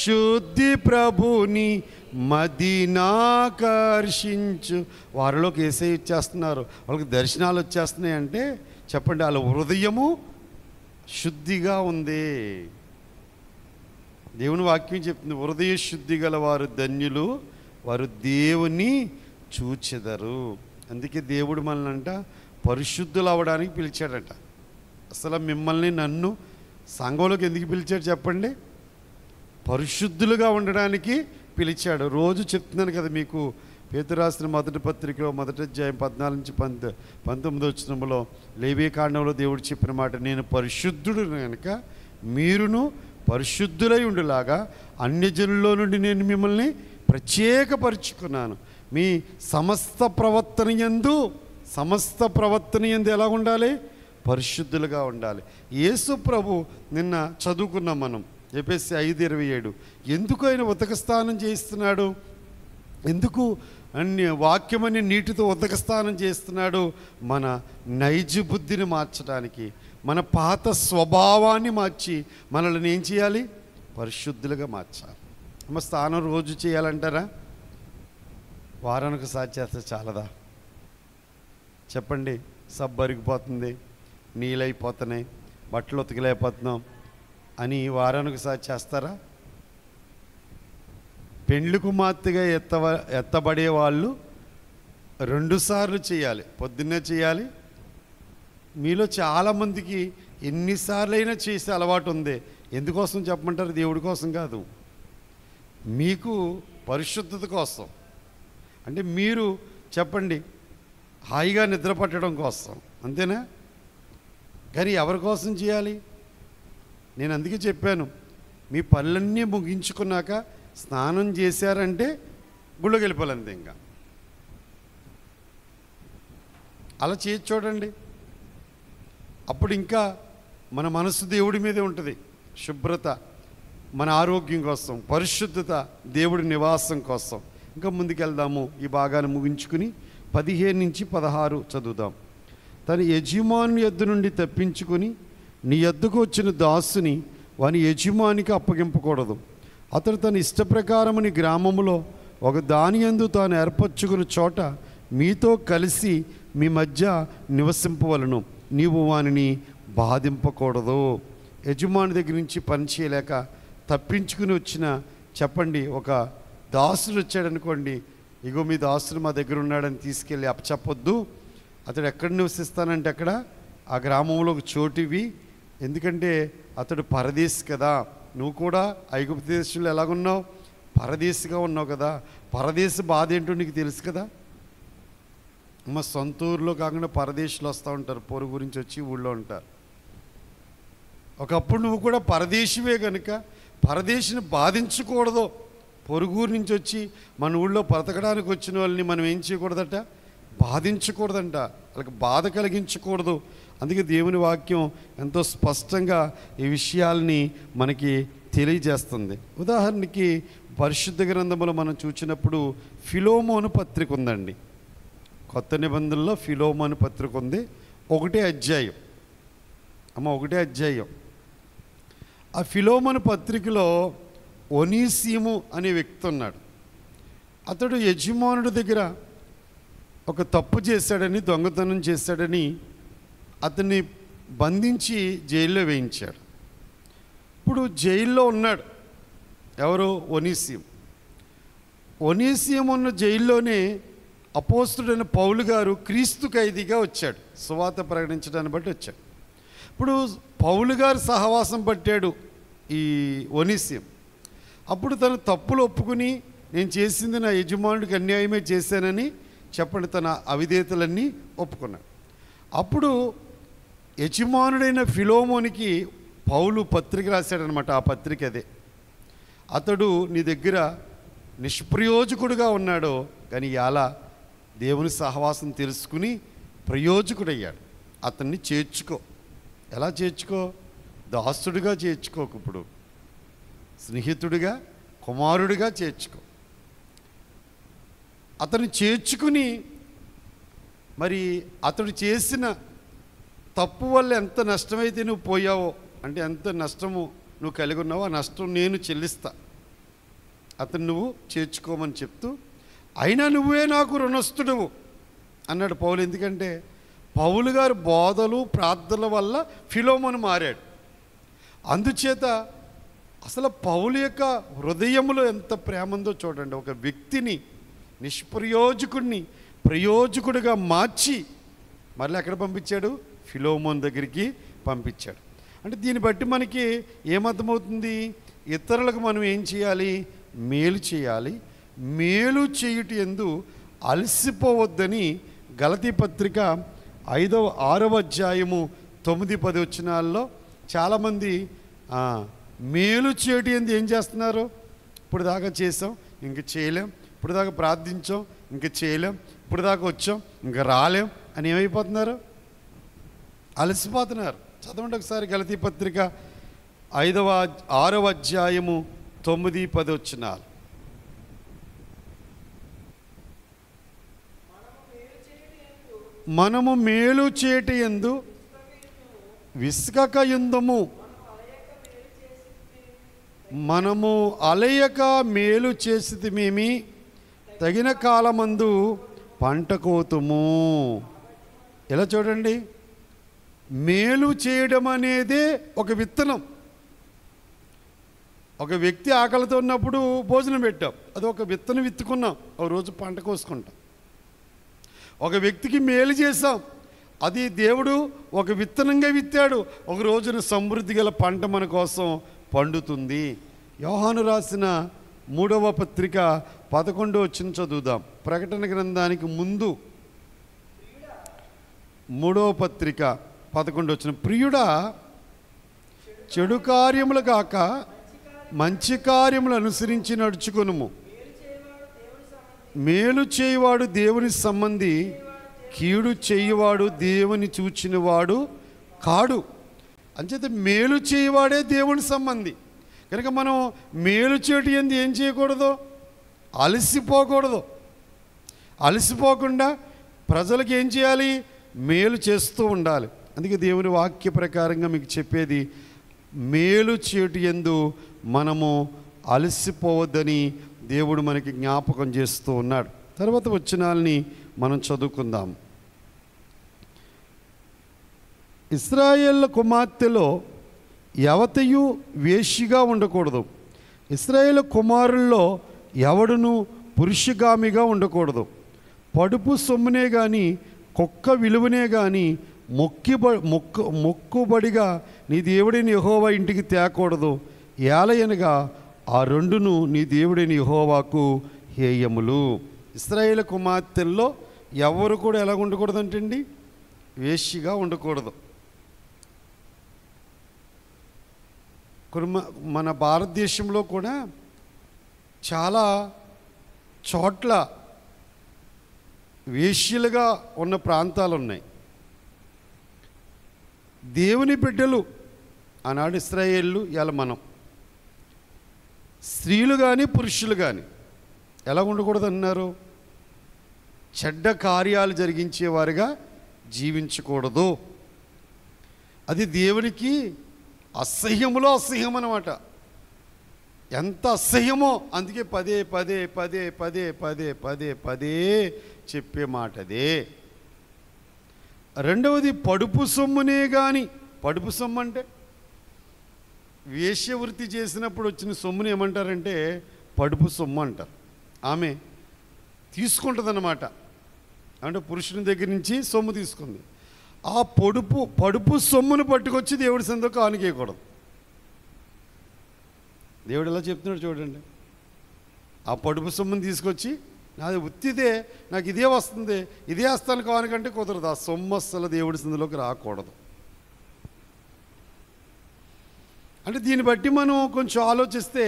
శుద్ధి ప్రభుని మదినాకర్షించు. వారిలోకి యేసయ్య ఇచ్చేస్తున్నారు, వాళ్ళకి దర్శనాలు వచ్చేస్తున్నాయి. అంటే చెప్పండి, వాళ్ళ హృదయము శుద్ధిగా ఉంది. దేవుని వాక్యం చెప్తుంది, హృదయ శుద్ధి గల వారు ధన్యులు, వారు దేవుని చూచెదరు. అందుకే దేవుడు మనల్ని అంట పరిశుద్ధులు అవ్వడానికి పిలిచాడట. అసలు మిమ్మల్ని నన్ను సంఘంలోకి ఎందుకు పిలిచాడు చెప్పండి? పరిశుద్ధులుగా ఉండడానికి పిలిచాడు. రోజు చెప్తున్నాను కదా మీకు, పేతురు రాసిన మొదటి పత్రికలో 1వ అధ్యాయం 14 నుంచి 19 వచనంలో లేవీ కాండంలో దేవుడు చెప్పిన మాట, నేను పరిశుద్ధుడు కనుక మీరును పరిశుద్ధులై ఉండులాగా అన్యజనుల్లో నుండి నేను మిమ్మల్ని ప్రత్యేకపరుచుకున్నాను. మీ సమస్త ప్రవర్తన యందు ఎలా ఉండాలి? పరిశుద్ధులుగా ఉండాలి. యేసు ప్రభు నిన్న చదువుకున్నాం మనం, ఎఫెసీ 5:27. ఎందుకు ఆయన ఉతక స్నానం చేయిస్తున్నాడు? ఎందుకు అన్ని వాక్యమని నీటితో ఉతక స్నానం చేస్తున్నాడు? మన నైజ బుద్ధిని మార్చడానికి, మన పాత స్వభావాన్ని మార్చి మనల్ని ఏం చేయాలి? పరిశుద్ధులుగా మార్చాలి. అమ్మ, స్నానం రోజు చేయాలంటారా? వారానికి ఒకసారి చేస్తే చాలదా? చెప్పండి. సబ్బు అరిగిపోతుంది, నీళ్ళైపోతున్నాయి, బట్టలు ఉతకలేకపోతున్నాం అని వారానికి ఒకసారి చేస్తారా? పెండ్లి కుమార్తెగా ఎత్తబడే వాళ్ళు 2 సార్లు చేయాలి. పొద్దున్నే చేయాలి. మీలో చాలామందికి ఎన్నిసార్లైనా చేసే అలవాటు ఉంది. ఎందుకోసం చెప్పమంటారు? దేవుడి కోసం కాదు, మీకు పరిశుద్ధత కోసం. అంటే మీరు చెప్పండి, హాయిగా నిద్ర పట్టడం కోసం, అంతేనా? కానీ ఎవరి కోసం చేయాలి? నేను అందుకే చెప్పాను, మీ పనులన్నీ ముగించుకున్నాక స్నానం చేశారంటే గుళ్ళోకి వెళ్ళిపోవాలంతే. ఇంకా అలా చేసి చూడండి. అప్పుడు ఇంకా మన మనసు దేవుడి మీదే ఉంటుంది. శుభ్రత మన ఆరోగ్యం కోసం, పరిశుద్ధత దేవుడి నివాసం కోసం. ఇంకా ముందుకెళ్దాము. ఈ భాగాన్ని ముగించుకుని 15 నుంచి 16 చదువుదాం. తన యజమాని యొద్ద నుండి తప్పించుకొని నీ యొద్దకు వచ్చిన దాసుని వాని యజమానికి అప్పగింపకూడదు. అతడు తన ఇష్టప్రకారముని గ్రామములో ఒక దాని యందు తాను ఏర్పరచుకున్న చోట మీతో కలిసి మీ మధ్య నివసింపవలను. నీవు వానిని బాధింపకూడదు. యజమాని దగ్గర నుంచి పని చేయలేక తప్పించుకుని వచ్చిన చెప్పండి, ఒక దాసుడు వచ్చాడనుకోండి, ఇగో మీ దాసుడు మా దగ్గర ఉన్నాడని తీసుకెళ్ళి అప్పచెప్పొద్దు. అతడు ఎక్కడ నివసిస్తానంటే అక్కడ ఆ గ్రామంలో ఒక చోటివి. ఎందుకంటే అతడు పరదేశి కదా. నువ్వు కూడా ఐగుప్తు దేశంలో ఎలాగున్నావు? పరదేశిగా ఉన్నావు కదా. పరదేశి బాధ ఏంటో నీకు తెలుసు కదా. మా సొంత ఊరిలో కాకుండా పరదేశులు వస్తూ ఉంటారు, పొరుగు గురించి వచ్చి ఊళ్ళో ఉంటారు. ఒకప్పుడు నువ్వు కూడా పరదేశివే కనుక పరదేశిని బాధించకూడదు. పొరుగురు నుంచి వచ్చి మన ఊళ్ళో బ్రతకడానికి వచ్చిన వాళ్ళని మనం ఏం చేయకూడదట? బాధించకూడదంట, వాళ్ళకి బాధ కలిగించకూడదు. అందుకే దేవుని వాక్యం ఎంతో స్పష్టంగా ఈ విషయాల్ని మనకి తెలియజేస్తుంది. ఉదాహరణకి పరిశుద్ధ గ్రంథంలో మనం చూసినప్పుడు ఫిలోమోను పత్రిక ఉందండి. కొత్త నిబంధనలో ఫిలోమోను పత్రిక ఉంది. 1వ అధ్యాయం. అమ్మ, 1వ అధ్యాయం. ఆ ఫిలోమోను పత్రికలో ఒనీసిము అనే వ్యక్తి ఉన్నాడు. అతడు యజమానుడి దగ్గర ఒక తప్పు చేశాడని, దొంగతనం చేశాడని అతన్ని బంధించి జైల్లో వేయించాడు. ఇప్పుడు జైల్లో ఉన్నాడు ఎవరు? ఒనీసిము. ఒనీసిము ఉన్న జైల్లోనే అపోస్తుడైన పౌలు గారు క్రీస్తు ఖైదీగా వచ్చాడు. సువార్త ప్రకటించడాన్ని బట్టి వచ్చాడు. ఇప్పుడు పౌలు గారు సహవాసం పట్టాడు ఈ ఒనీసిము. అప్పుడు తన తప్పులు ఒప్పుకుని, నేను చేసింది నా యజమానుడికి అన్యాయమే చేశానని చెప్పండి, తన అవిధేయతలన్నీ ఒప్పుకున్నాడు. అప్పుడు యజమానుడైన ఫిలోమోనికి పౌలు పత్రిక రాశాడనమాట. ఆ పత్రిక అదే. అతడు నీ దగ్గర నిష్ప్రయోజకుడుగా ఉన్నాడో కానీ ఇలా దేవుని సహవాసం తెలుసుకుని ప్రయోజకుడయ్యాడు. అతన్ని చేర్చుకో. ఎలా చేర్చుకో? దాసుడిగా చేర్చుకోకు, ఇప్పుడు స్నేహితుడిగా, కుమారుడిగా చేర్చుకో. అతను చేర్చుకుని మరి అతడు చేసిన తప్పు వల్ల ఎంత నష్టమైతే నువ్వు పోయావో, అంటే ఎంత నష్టము నువ్వు కలిగి ఉన్నావో ఆ నష్టం నేను చెల్లిస్తా, అతను నువ్వు చేర్చుకోమని చెప్తూ, అయినా నువ్వే నాకు రుణస్థుడువు అన్నాడు పౌలు. ఎందుకంటే పౌలు గారు బోధలు ప్రార్థనల వల్ల ఫిలోమోను మారాడు. అందుచేత అసలు పౌలు యొక్క హృదయంలో ఎంత ప్రేమ ఉందో చూడండి. ఒక వ్యక్తిని, నిష్ప్రయోజకుడిని ప్రయోజకుడిగా మార్చి మళ్ళీ ఎక్కడ పంపించాడు? ఫిలోమోను దగ్గరికి పంపించాడు. అంటే దీన్ని బట్టి మనకి ఏమర్థమవుతుంది? ఇతరులకు మనం ఏం చేయాలి? మేలు చేయాలి. మేలు చేయుట యందు అలసిపోవద్దని గలతీ పత్రిక 6వ అధ్యాయము 9-10 వచనాల్లో చాలామంది మేలు చేయటి యందు ఏం చేస్తున్నారు? ఇప్పుడు దాకా చేసాం ఇంక చేయలేం, ఇప్పుడు దాకా ప్రార్థించాం ఇంక చేయలేం, ఇప్పుడు దాకా వచ్చాం ఇంక రాలేం అని ఏమైపోతున్నారు? అలసిపోతున్నారు. చదవండి ఒకసారి గలతీ పత్రిక 6వ అధ్యాయము 9-10 వచనాలు. మనము మేలు చేటి యందు విసుకక యుందము, మనము అలయక మేలు చేసితిమేమి, తగిన కాలమందు పంట కోతుము. ఎలా చూడండి, మేలు చేయడం అనేదే ఒక విత్తనం. ఒక వ్యక్తి ఆకలితో ఉన్నప్పుడు భోజనం పెట్టాం, అది ఒక విత్తనం విత్తుకున్నాం, ఒక రోజు పంట కోసుకుంటాం. ఒక వ్యక్తికి మేలు చేసాం, అది దేవుడు ఒక విత్తనంగా విత్తాడు, ఒక రోజున సమృద్ధి గల పంట మన కోసం పండుతుంది. యోహాను రాసిన 3వ పత్రిక 11వ వచనం చదువుదాం. ప్రకటన గ్రంథానికి ముందు 3వ పత్రిక 11వ వచనం. ప్రియుడా, చెడు కార్యములు కాక మంచి కార్యములు అనుసరించి నడుచుకొనుము. మేలు చేయువాడు దేవుని సంబంధి, కీడు చేయువాడు దేవుని చూచినవాడు కాడు. అంచేత మేలు చేయువాడే దేవుని సంబంధి. కనుక మనం మేలు చేయటి యందు ఏం చేయకూడదు? అలసిపోకూడదు. అలసిపోకుండా ప్రజలకు ఏం చేయాలి? మేలు చేస్తూ ఉండాలి. అందుకే దేవుని వాక్య ప్రకారంగా మీకు చెప్పేది, మేలు చేయటి యందు మనము అలసిపోవద్దని దేవుడు మనకి జ్ఞాపకం చేస్తూ ఉన్నాడు. తర్వాత వచనాల్ని మనం చదువుకుందాం. ఇశ్రాయేలు కుమార్తెలో యవతయు వేశ్యగా ఉండకూడదు. ఇశ్రాయేలు కుమారుల్లో ఎవడును పురుషగామిగా ఉండకూడదు. పడుపు సొమ్మునే కానీ కుక్క విలువనే కానీ మొక్కుబడిగా నీ దేవుడైన యెహోవా ఇంటికి తేకూడదు. ఏలయనగా ఆ రెండును నీ దేవుడైన యెహోవాకు హేయములు. ఇశ్రాయేలు కుమార్తెల్లో ఎవరు కూడా ఎలా ఉండకూడదు అంటండి? వేశ్యగా ఉండకూడదు. మన భారతదేశంలో కూడా చాలా చోట్ల వేశ్యలుగా ఉన్న ప్రాంతాలు ఉన్నాయి. దేవుని బిడ్డలు ఆనాడు ఇశ్రాయేళ్ళు, ఇలా మనం స్త్రీలు కానీ పురుషులు కానీ ఎలా ఉండకూడదు అన్నారు? చెడ్డ కార్యాలు జరిగించేవారుగా జీవించకూడదు. అది దేవునికి అసహ్యములో అసహ్యం అన్నమాట. ఎంత అసహ్యమో అందుకే పదే పదే పదే పదే పదే పదే పదే చెప్పే మాట అదే. రెండవది పడుపు సొమ్మునే కానీ, పడుపు సొమ్ము అంటే వేశ్యవృత్తి చేసినప్పుడు వచ్చిన సొమ్ముని ఏమంటారంటే పడుపు సొమ్ము అంటారు. ఆమె తీసుకుంటుందన్నమాట, అంటే పురుషుని దగ్గర నుంచి సొమ్ము తీసుకుంది. ఆ పడుపు సొమ్మును పట్టుకొచ్చి దేవుడి సందో కానుకేయకూడదు. దేవుడు ఎలా చెప్తున్నాడు చూడండి. ఆ పడుపు సొమ్ముని తీసుకొచ్చి నాది ఉత్తిదే, నాకు ఇదే వస్తుంది, ఇదే వస్తాను కానుకంటే కుదరదు. ఆ సొమ్ము అస్సలు దేవుడి సందులోకి రాకూడదు. అంటే దీన్ని బట్టి మనం కొంచెం ఆలోచిస్తే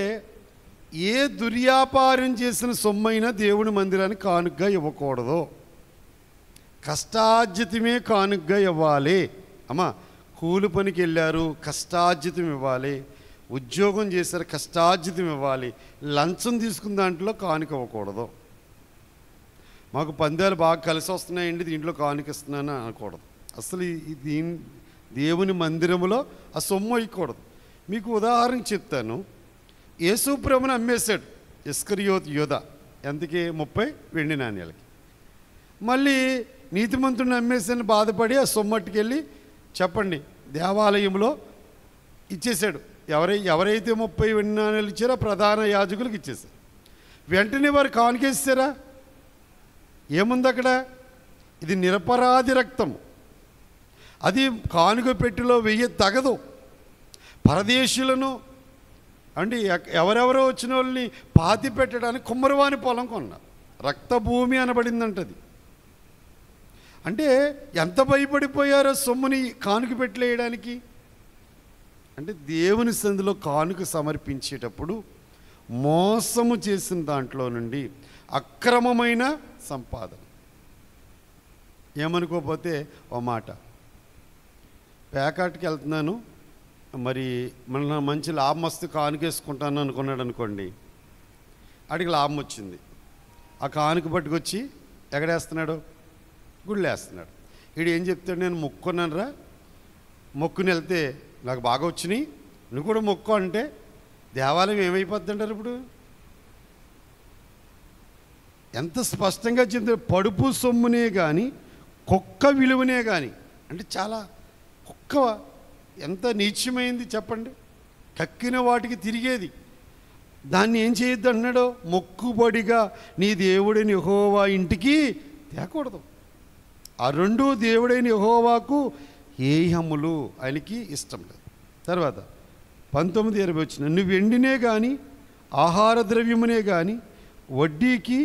ఏ దుర్వ్యాపారం చేసిన సొమ్మైనా దేవుని మందిరానికి కానుకగా ఇవ్వకూడదు. కష్టార్జితమే కానుకగా ఇవ్వాలి. అమ్మా, కూలి పనికి వెళ్ళారు, కష్టార్జితం ఇవ్వాలి. ఉద్యోగం చేశారు, కష్టార్జితం ఇవ్వాలి. లంచం తీసుకున్న దాంట్లో కానుక ఇవ్వకూడదు. మాకు పందాలు బాగా కలిసి వస్తున్నాయండి, దీంట్లో కానుక ఇస్తున్నాను అనకూడదు. అసలు దేవుని మందిరంలో ఆ సొమ్ము ఇవ్వకూడదు. మీకు ఉదాహరణ చెప్తాను. యేసు ప్రభువుని అమ్మేశాడు ఇస్కరియోతు యోధ. ఎంతకి? 30 వెండి నాణ్యాలకి. మళ్ళీ నీతిమంతుడిని అమ్మేసాను బాధపడి ఆ సొమ్మట్టుకెళ్ళి చెప్పండి దేవాలయంలో ఇచ్చేశాడు. ఎవరైతే 30 వెండి నాణ్యాలు ఇచ్చారో ప్రధాన యాజకులకు ఇచ్చేశారు. వెంటనే వారు కానుకేసారా? ఏముంది అక్కడ? ఇది నిరపరాధి రక్తము, అది కానుక పెట్టిలో వెయ్యి తగదు. పరదేశులను అంటే ఎవరెవరో వచ్చిన వాళ్ళని పాతి పెట్టడానికి కుమ్మరివాని పొలం కొన్నారు. రక్తభూమి అనబడిందంటది. అంటే ఎంత భయపడిపోయారో సొమ్ముని కానుక పెట్టలేయడానికి. అంటే దేవుని సంధిలో కానుక సమర్పించేటప్పుడు మోసము చేసిన దాంట్లో నుండి అక్రమమైన సంపాదన. ఏమనుకోకపోతే ఓ మాట, ప్యాకాట్కి వెళ్తున్నాను, మరి మన మంచి లాభం వస్తే కానుకేసుకుంటాను అనుకున్నాడు అనుకోండి. అడిగి లాభం వచ్చింది, ఆ కానుక పట్టుకొచ్చి ఎక్కడేస్తున్నాడు? గుళ్ళు వేస్తున్నాడు. వీడు ఏం చెప్తాడు? నేను మొక్కున్నాను రా, మొక్కుని వెళ్తే నాకు బాగా వచ్చినాయి, నువ్వు కూడా మొక్కు అంటే దేవాలయం ఏమైపోద్ది అంటారు? ఇప్పుడు ఎంత స్పష్టంగా చెప్తారు. పడుపు సొమ్మునే కానీ కుక్క విలువనే కానీ, అంటే చాలా కుక్క ఎంత నీచమైంది చెప్పండి. కక్కిన వాటికి తిరిగేది. దాన్ని ఏం చేయొద్దు అన్నాడు? మొక్కుబడిగా నీ దేవుడైన యెహోవా ఇంటికి తేకూడదు. ఆ రెండు దేవుడైన యెహోవాకు ఏహములు, ఆయనకి ఇష్టం లేదు. తర్వాత 19:20 వచ్చిన, నువ్వు వెండినే కానీ ఆహార ద్రవ్యమునే కానీ వడ్డీకి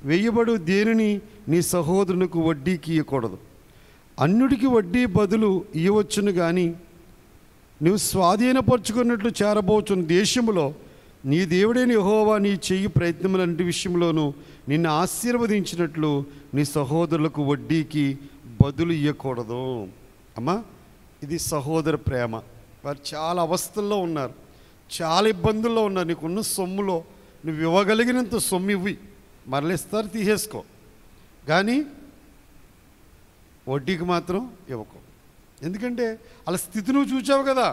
వేయబడు దేనిని నీ సహోదరునికి వడ్డీకి ఇవ్వకూడదు. అన్యుడికి వడ్డీ బదులు ఇవ్వచ్చును కానీ నువ్వు స్వాధీనపరుచుకున్నట్లు చేరబోచున్న దేశంలో నీ దేవుడైన యెహోవా నీ చెయ్యి ప్రయత్నములంటి విషయంలోనూ నిన్ను ఆశీర్వదించినట్లు నీ సహోదరులకు వడ్డీకి బదులు ఇవ్వకూడదు. అమ్మా, ఇది సహోదర ప్రేమ. వారు చాలా అవస్థల్లో ఉన్నారు, చాలా ఇబ్బందుల్లో ఉన్నారు. నీకున్న సొమ్ములో నువ్వు ఇవ్వగలిగినంత సొమ్ము ఇవ్వి, మరలిస్తారు, తీసేసుకో, కానీ వడ్డీకి మాత్రం ఇవ్వకు. ఎందుకంటే వాళ్ళ స్థితి నువ్వు చూచావు కదా,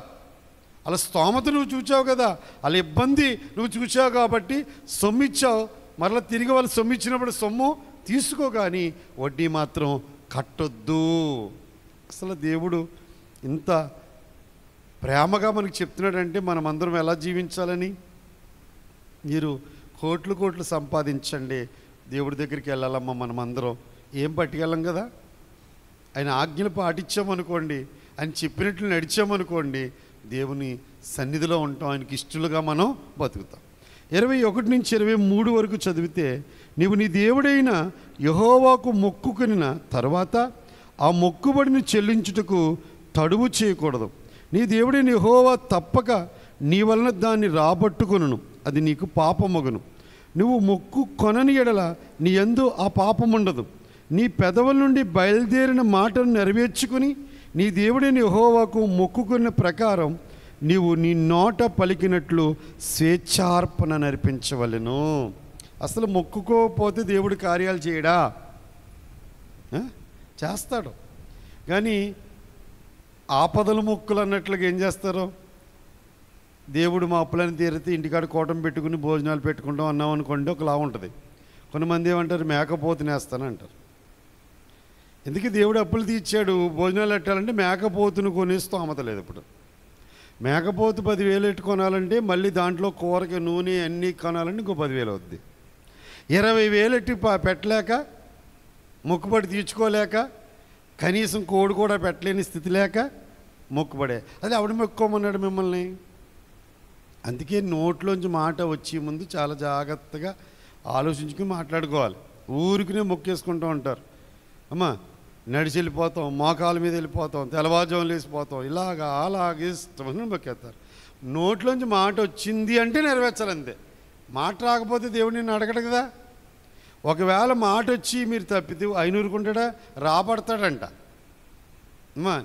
వాళ్ళ స్తోమత నువ్వు చూచావు కదా, వాళ్ళ ఇబ్బంది నువ్వు చూచావు కాబట్టి సొమ్ము ఇచ్చావు. మరలా తిరిగి వాళ్ళు సొమ్ము ఇచ్చినప్పుడు సొమ్ము తీసుకో, కానీ వడ్డీ మాత్రం కట్టొద్దు. అసలు దేవుడు ఇంత ప్రేమగా మనకు చెప్తున్నాడంటే మనమందరం ఎలా జీవించాలని. మీరు కోట్లు కోట్లు సంపాదించండి, దేవుడి దగ్గరికి వెళ్ళాలమ్మా. మనమందరం ఏం పట్టుకెళ్ళం కదా. ఆయన ఆజ్ఞలు పాటించామనుకోండి, ఆయన చెప్పినట్లు నడిచామనుకోండి, దేవుని సన్నిధిలో ఉంటాం, ఆయనకి ఇష్టలుగా మనం బతుకుతాం. 21-23 వరకు చదివితే, నీవు నీ దేవుడైన యెహోవాకు మొక్కుకొనిన తర్వాత ఆ మొక్కుబడిని చెల్లించుటకు తడువు చేయకూడదు. నీ దేవుడైన యెహోవా తప్పక నీ వలన దాన్ని రాబట్టుకొనును, అది నీకు పాపమగును. నువ్వు మొక్కు కొనని ఎడల నీ యందు ఆ పాపముండదు. నీ పెదవుల నుండి బయలుదేరిన మాటను నెరవేర్చుకుని నీ దేవుడైన యెహోవాకు మొక్కుకున్న ప్రకారం నీవు నీ నోట పలికినట్లు స్వేచ్ఛార్పణ నర్పించవలెను. అసలు మొక్కుకోకపోతే దేవుడు కార్యాలు చేయడా? చేస్తాడు. కానీ ఆపదల మొక్కులు అన్నట్లుగా ఏం చేస్తారు? దేవుడు మా అప్పులని తీరితే ఇంటికాడ కూటం పెట్టుకుని భోజనాలు పెట్టుకుంటాం అన్నాం అనుకోండి, ఒకలా ఉంటుంది. కొంతమంది ఏమంటారు? మేకపోతునేస్తాను అంటారు. ఎందుకు దేవుడు అప్పులు తీర్చాడు, భోజనాలు పెట్టాలంటే మేకపోతును కొనే స్తోమత లేదు. ఇప్పుడు మేకపోతు 10,000 ఎట్టు కొనాలంటే మళ్ళీ దాంట్లో కూరకి నూనె అన్నీ కొనాలంటే ఇంకో 10,000 అవుద్ది. 20,000 ఎట్టి పెట్టలేక, మొక్కుబడి తీర్చుకోలేక, కనీసం కోడి కూడా పెట్టలేని స్థితి లేక మొక్కుబడే. అది ఆవిడ మొక్కుకోమన్నాడు మిమ్మల్ని. అందుకే నోట్లోంచి మాట వచ్చే ముందు చాలా జాగ్రత్తగా ఆలోచించుకుని మాట్లాడుకోవాలి. ఊరికినే మొక్కేసుకుంటూ ఉంటారు. అమ్మా, నడిచి వెళ్ళిపోతాం, మోకాల మీద వెళ్ళిపోతాం, తెల్లవారుజామున లేచిపోతాం, ఇలాగా అలాగే ఇష్టమని మొక్కేస్తారు. నోట్లోంచి మాట వచ్చింది అంటే నెరవేర్చాలంతే. మాట రాకపోతే దేవుడు నిన్ను అడగడు కదా. ఒకవేళ మాట వచ్చి మీరు తప్పితే ఆయన ఊరుకుంటాడా? రాబడతాడంట. అమ్మా,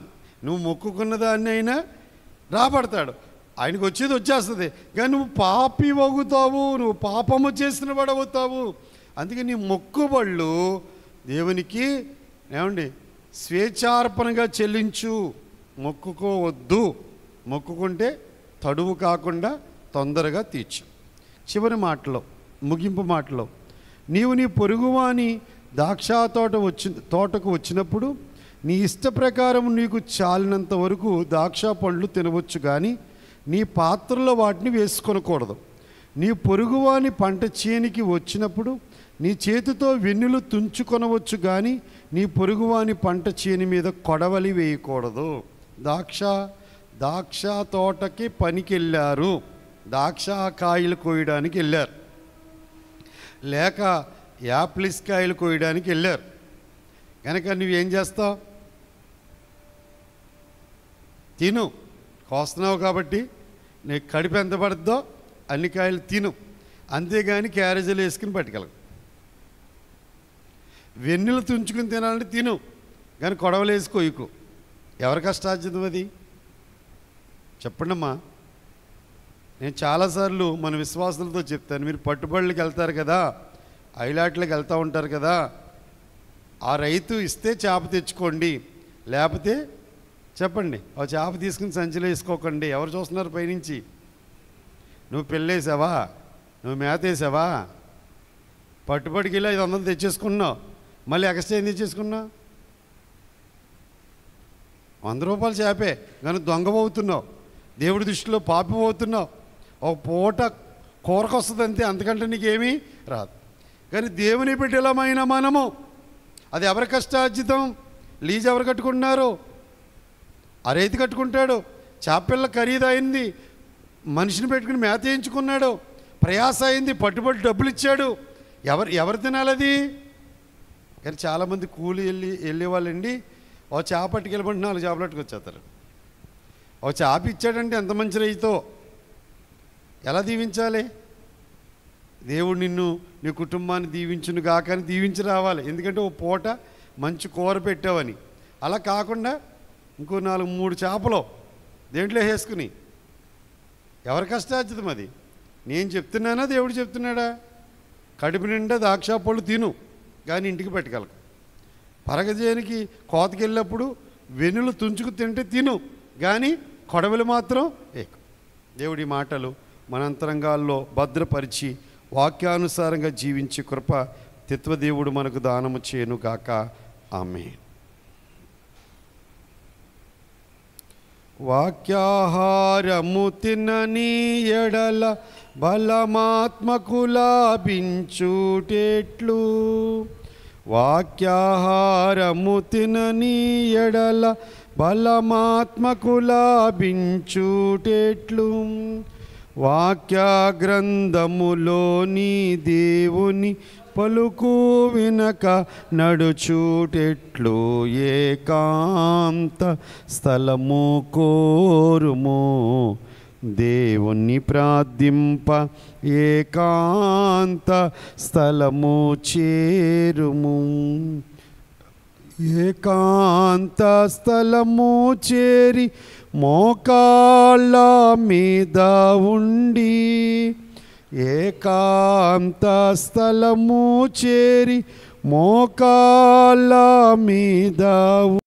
నువ్వు మొక్కుకున్న దాన్ని అయినా రాబడతాడు. ఆయనకు వచ్చేది వచ్చేస్తుంది. కానీ నువ్వు పాపి అవుతావు, నువ్వు పాపము చేసిన వాడు అవుతావు. అందుకే నీ మొక్కుబళ్ళు దేవునికి ఏమండి స్వేచ్ఛార్పణగా చెల్లించు. మొక్కుకోవద్దు. మొక్కుకుంటే తడువు కాకుండా తొందరగా తీర్చు. చివరి మాటలో, ముగింపు మాటలో, నీవు నీ పొరుగువాని తోటకు వచ్చినప్పుడు నీ ఇష్ట ప్రకారం నీకు చాలినంత వరకు ద్రాక్ష పండ్లు తినవచ్చు, కానీ నీ పాత్రలో వాటిని వేసుకొనకూడదు. నీ పొరుగువాని పంట చేనికి వచ్చినప్పుడు నీ చేతితో వెన్నులు తుంచుకొనవచ్చు, కానీ నీ పొరుగువాని పంట చేని మీద కొడవలి వేయకూడదు. ద్రాక్ష తోటకి పనికి వెళ్ళారు, ద్రాక్ష కాయలు కోయడానికి వెళ్ళారు, లేక యాప్లిస్ కాయలు కోయడానికి వెళ్ళారు. కనుక నువ్వేం చేస్తావు? తిను. కోస్తున్నావు కాబట్టి నీకు కడుపు ఎంత పడుతుందో అన్ని కాయలు తిను. అంతేగాని క్యారేజీలు వేసుకుని పట్టుకెళ్ళకు. వెన్నెలు తుంచుకుని తినాలంటే తిను, కానీ కొడవలు వేసి కొయ్యకు. ఎవరి కష్టార్జితం అది? చెప్పండమ్మా. నేను చాలాసార్లు మన విశ్వాసులతో చెప్తాను, మీరు పట్టుబడులకు వెళ్తారు కదా, ఐలాట్లకు వెళ్తూ ఉంటారు కదా, ఆ రైతు ఇస్తే చేప తెచ్చుకోండి, లేకపోతే చెప్పండి ఆ చేప తీసుకుని సంచిలో వేసుకోకండి. ఎవరు చూస్తున్నారు పైనుంచి? నువ్వు పెళ్ళేసావా? నువ్వు మేత వేసావా? పట్టుబడికి వెళ్ళి 500 తెచ్చేసుకున్నావు, మళ్ళీ ఎక్స్ట్రా ఏం తెచ్చేసుకున్నావు? 100 రూపాయలు చేపే, కానీ దొంగ అవుతున్నావు, దేవుడి దృష్టిలో పాపం అవుతున్నావు. ఒక పూట కూరకు వస్తుంది అంతే, అంతకంటే నీకేమీ రాదు. కానీ దేవుని బిడ్డలమైన మనము, అది ఎవరి కష్టార్జితం? లీజ్ ఎవరు కట్టుకుంటున్నారు? ఆ రైతు కట్టుకుంటాడు. చేపపిల్ల ఖరీదైంది, మనిషిని పెట్టుకుని మేత వేయించుకున్నాడు, ప్రయాస అయింది, పట్టుబడి డబ్బులు ఇచ్చాడు. ఎవరు తినాలి అది? కానీ చాలామంది కూలి వెళ్ళే వాళ్ళండి ఓ చేప పట్టుకెళ్ళిపోతే 4 చేపలు పట్టుకొచ్చేస్తారు. ఓ చేప ఇచ్చాడంటే ఎంత మంచి రైతో ఎలా దీవించాలి? దేవుడు నిన్ను నీ కుటుంబాన్ని దీవించును గాక అని దీవించి రావాలి. ఎందుకంటే ఓ పూట మంచి కూర పెట్టావని. అలా కాకుండా ఇంకో 4-3 చేపలు దేంట్లో వేసుకుని ఎవరి కష్టార్జితం అది? నేను చెప్తున్నానా దేవుడు చెప్తున్నాడా? కడుపు నిండా ద్రాక్ష పళ్ళు తిను, కానీ ఇంటికి పట్టుకెళ్ళకు. పరగజేనికి కోతకి వెళ్ళినప్పుడు వెన్నులు తుంచుకు తింటే తిను, కానీ కొడవలు మాత్రం ఏకు. దేవుడి మాటలు మన అంతరంగాల్లో భద్రపరిచి వాక్యానుసారంగా జీవించి కృప తిత్వదేవుడు మనకు దానము చేయను గాక. ఆమేన్. వాక్యాహారము తినని ఎడల బలమాత్మకు లాభించుటెట్లు? వాక్యాహారము తినని ఎడల బలమాత్మకు లాభించుటెట్లు? వాక్య గ్రంథములోని దేవుని పలుకు వినక నడుచుటెట్లు? ఏకాంత స్థలము కోరుము, దేవుని ప్రార్థింప ఏకాంత స్థలము చేరుము. ఏకాంత స్థలము చేరి మోకాళ్ళ మీద ఉండి, ఏకాంత స్థలము చేరి మోకాళ్ళ మీద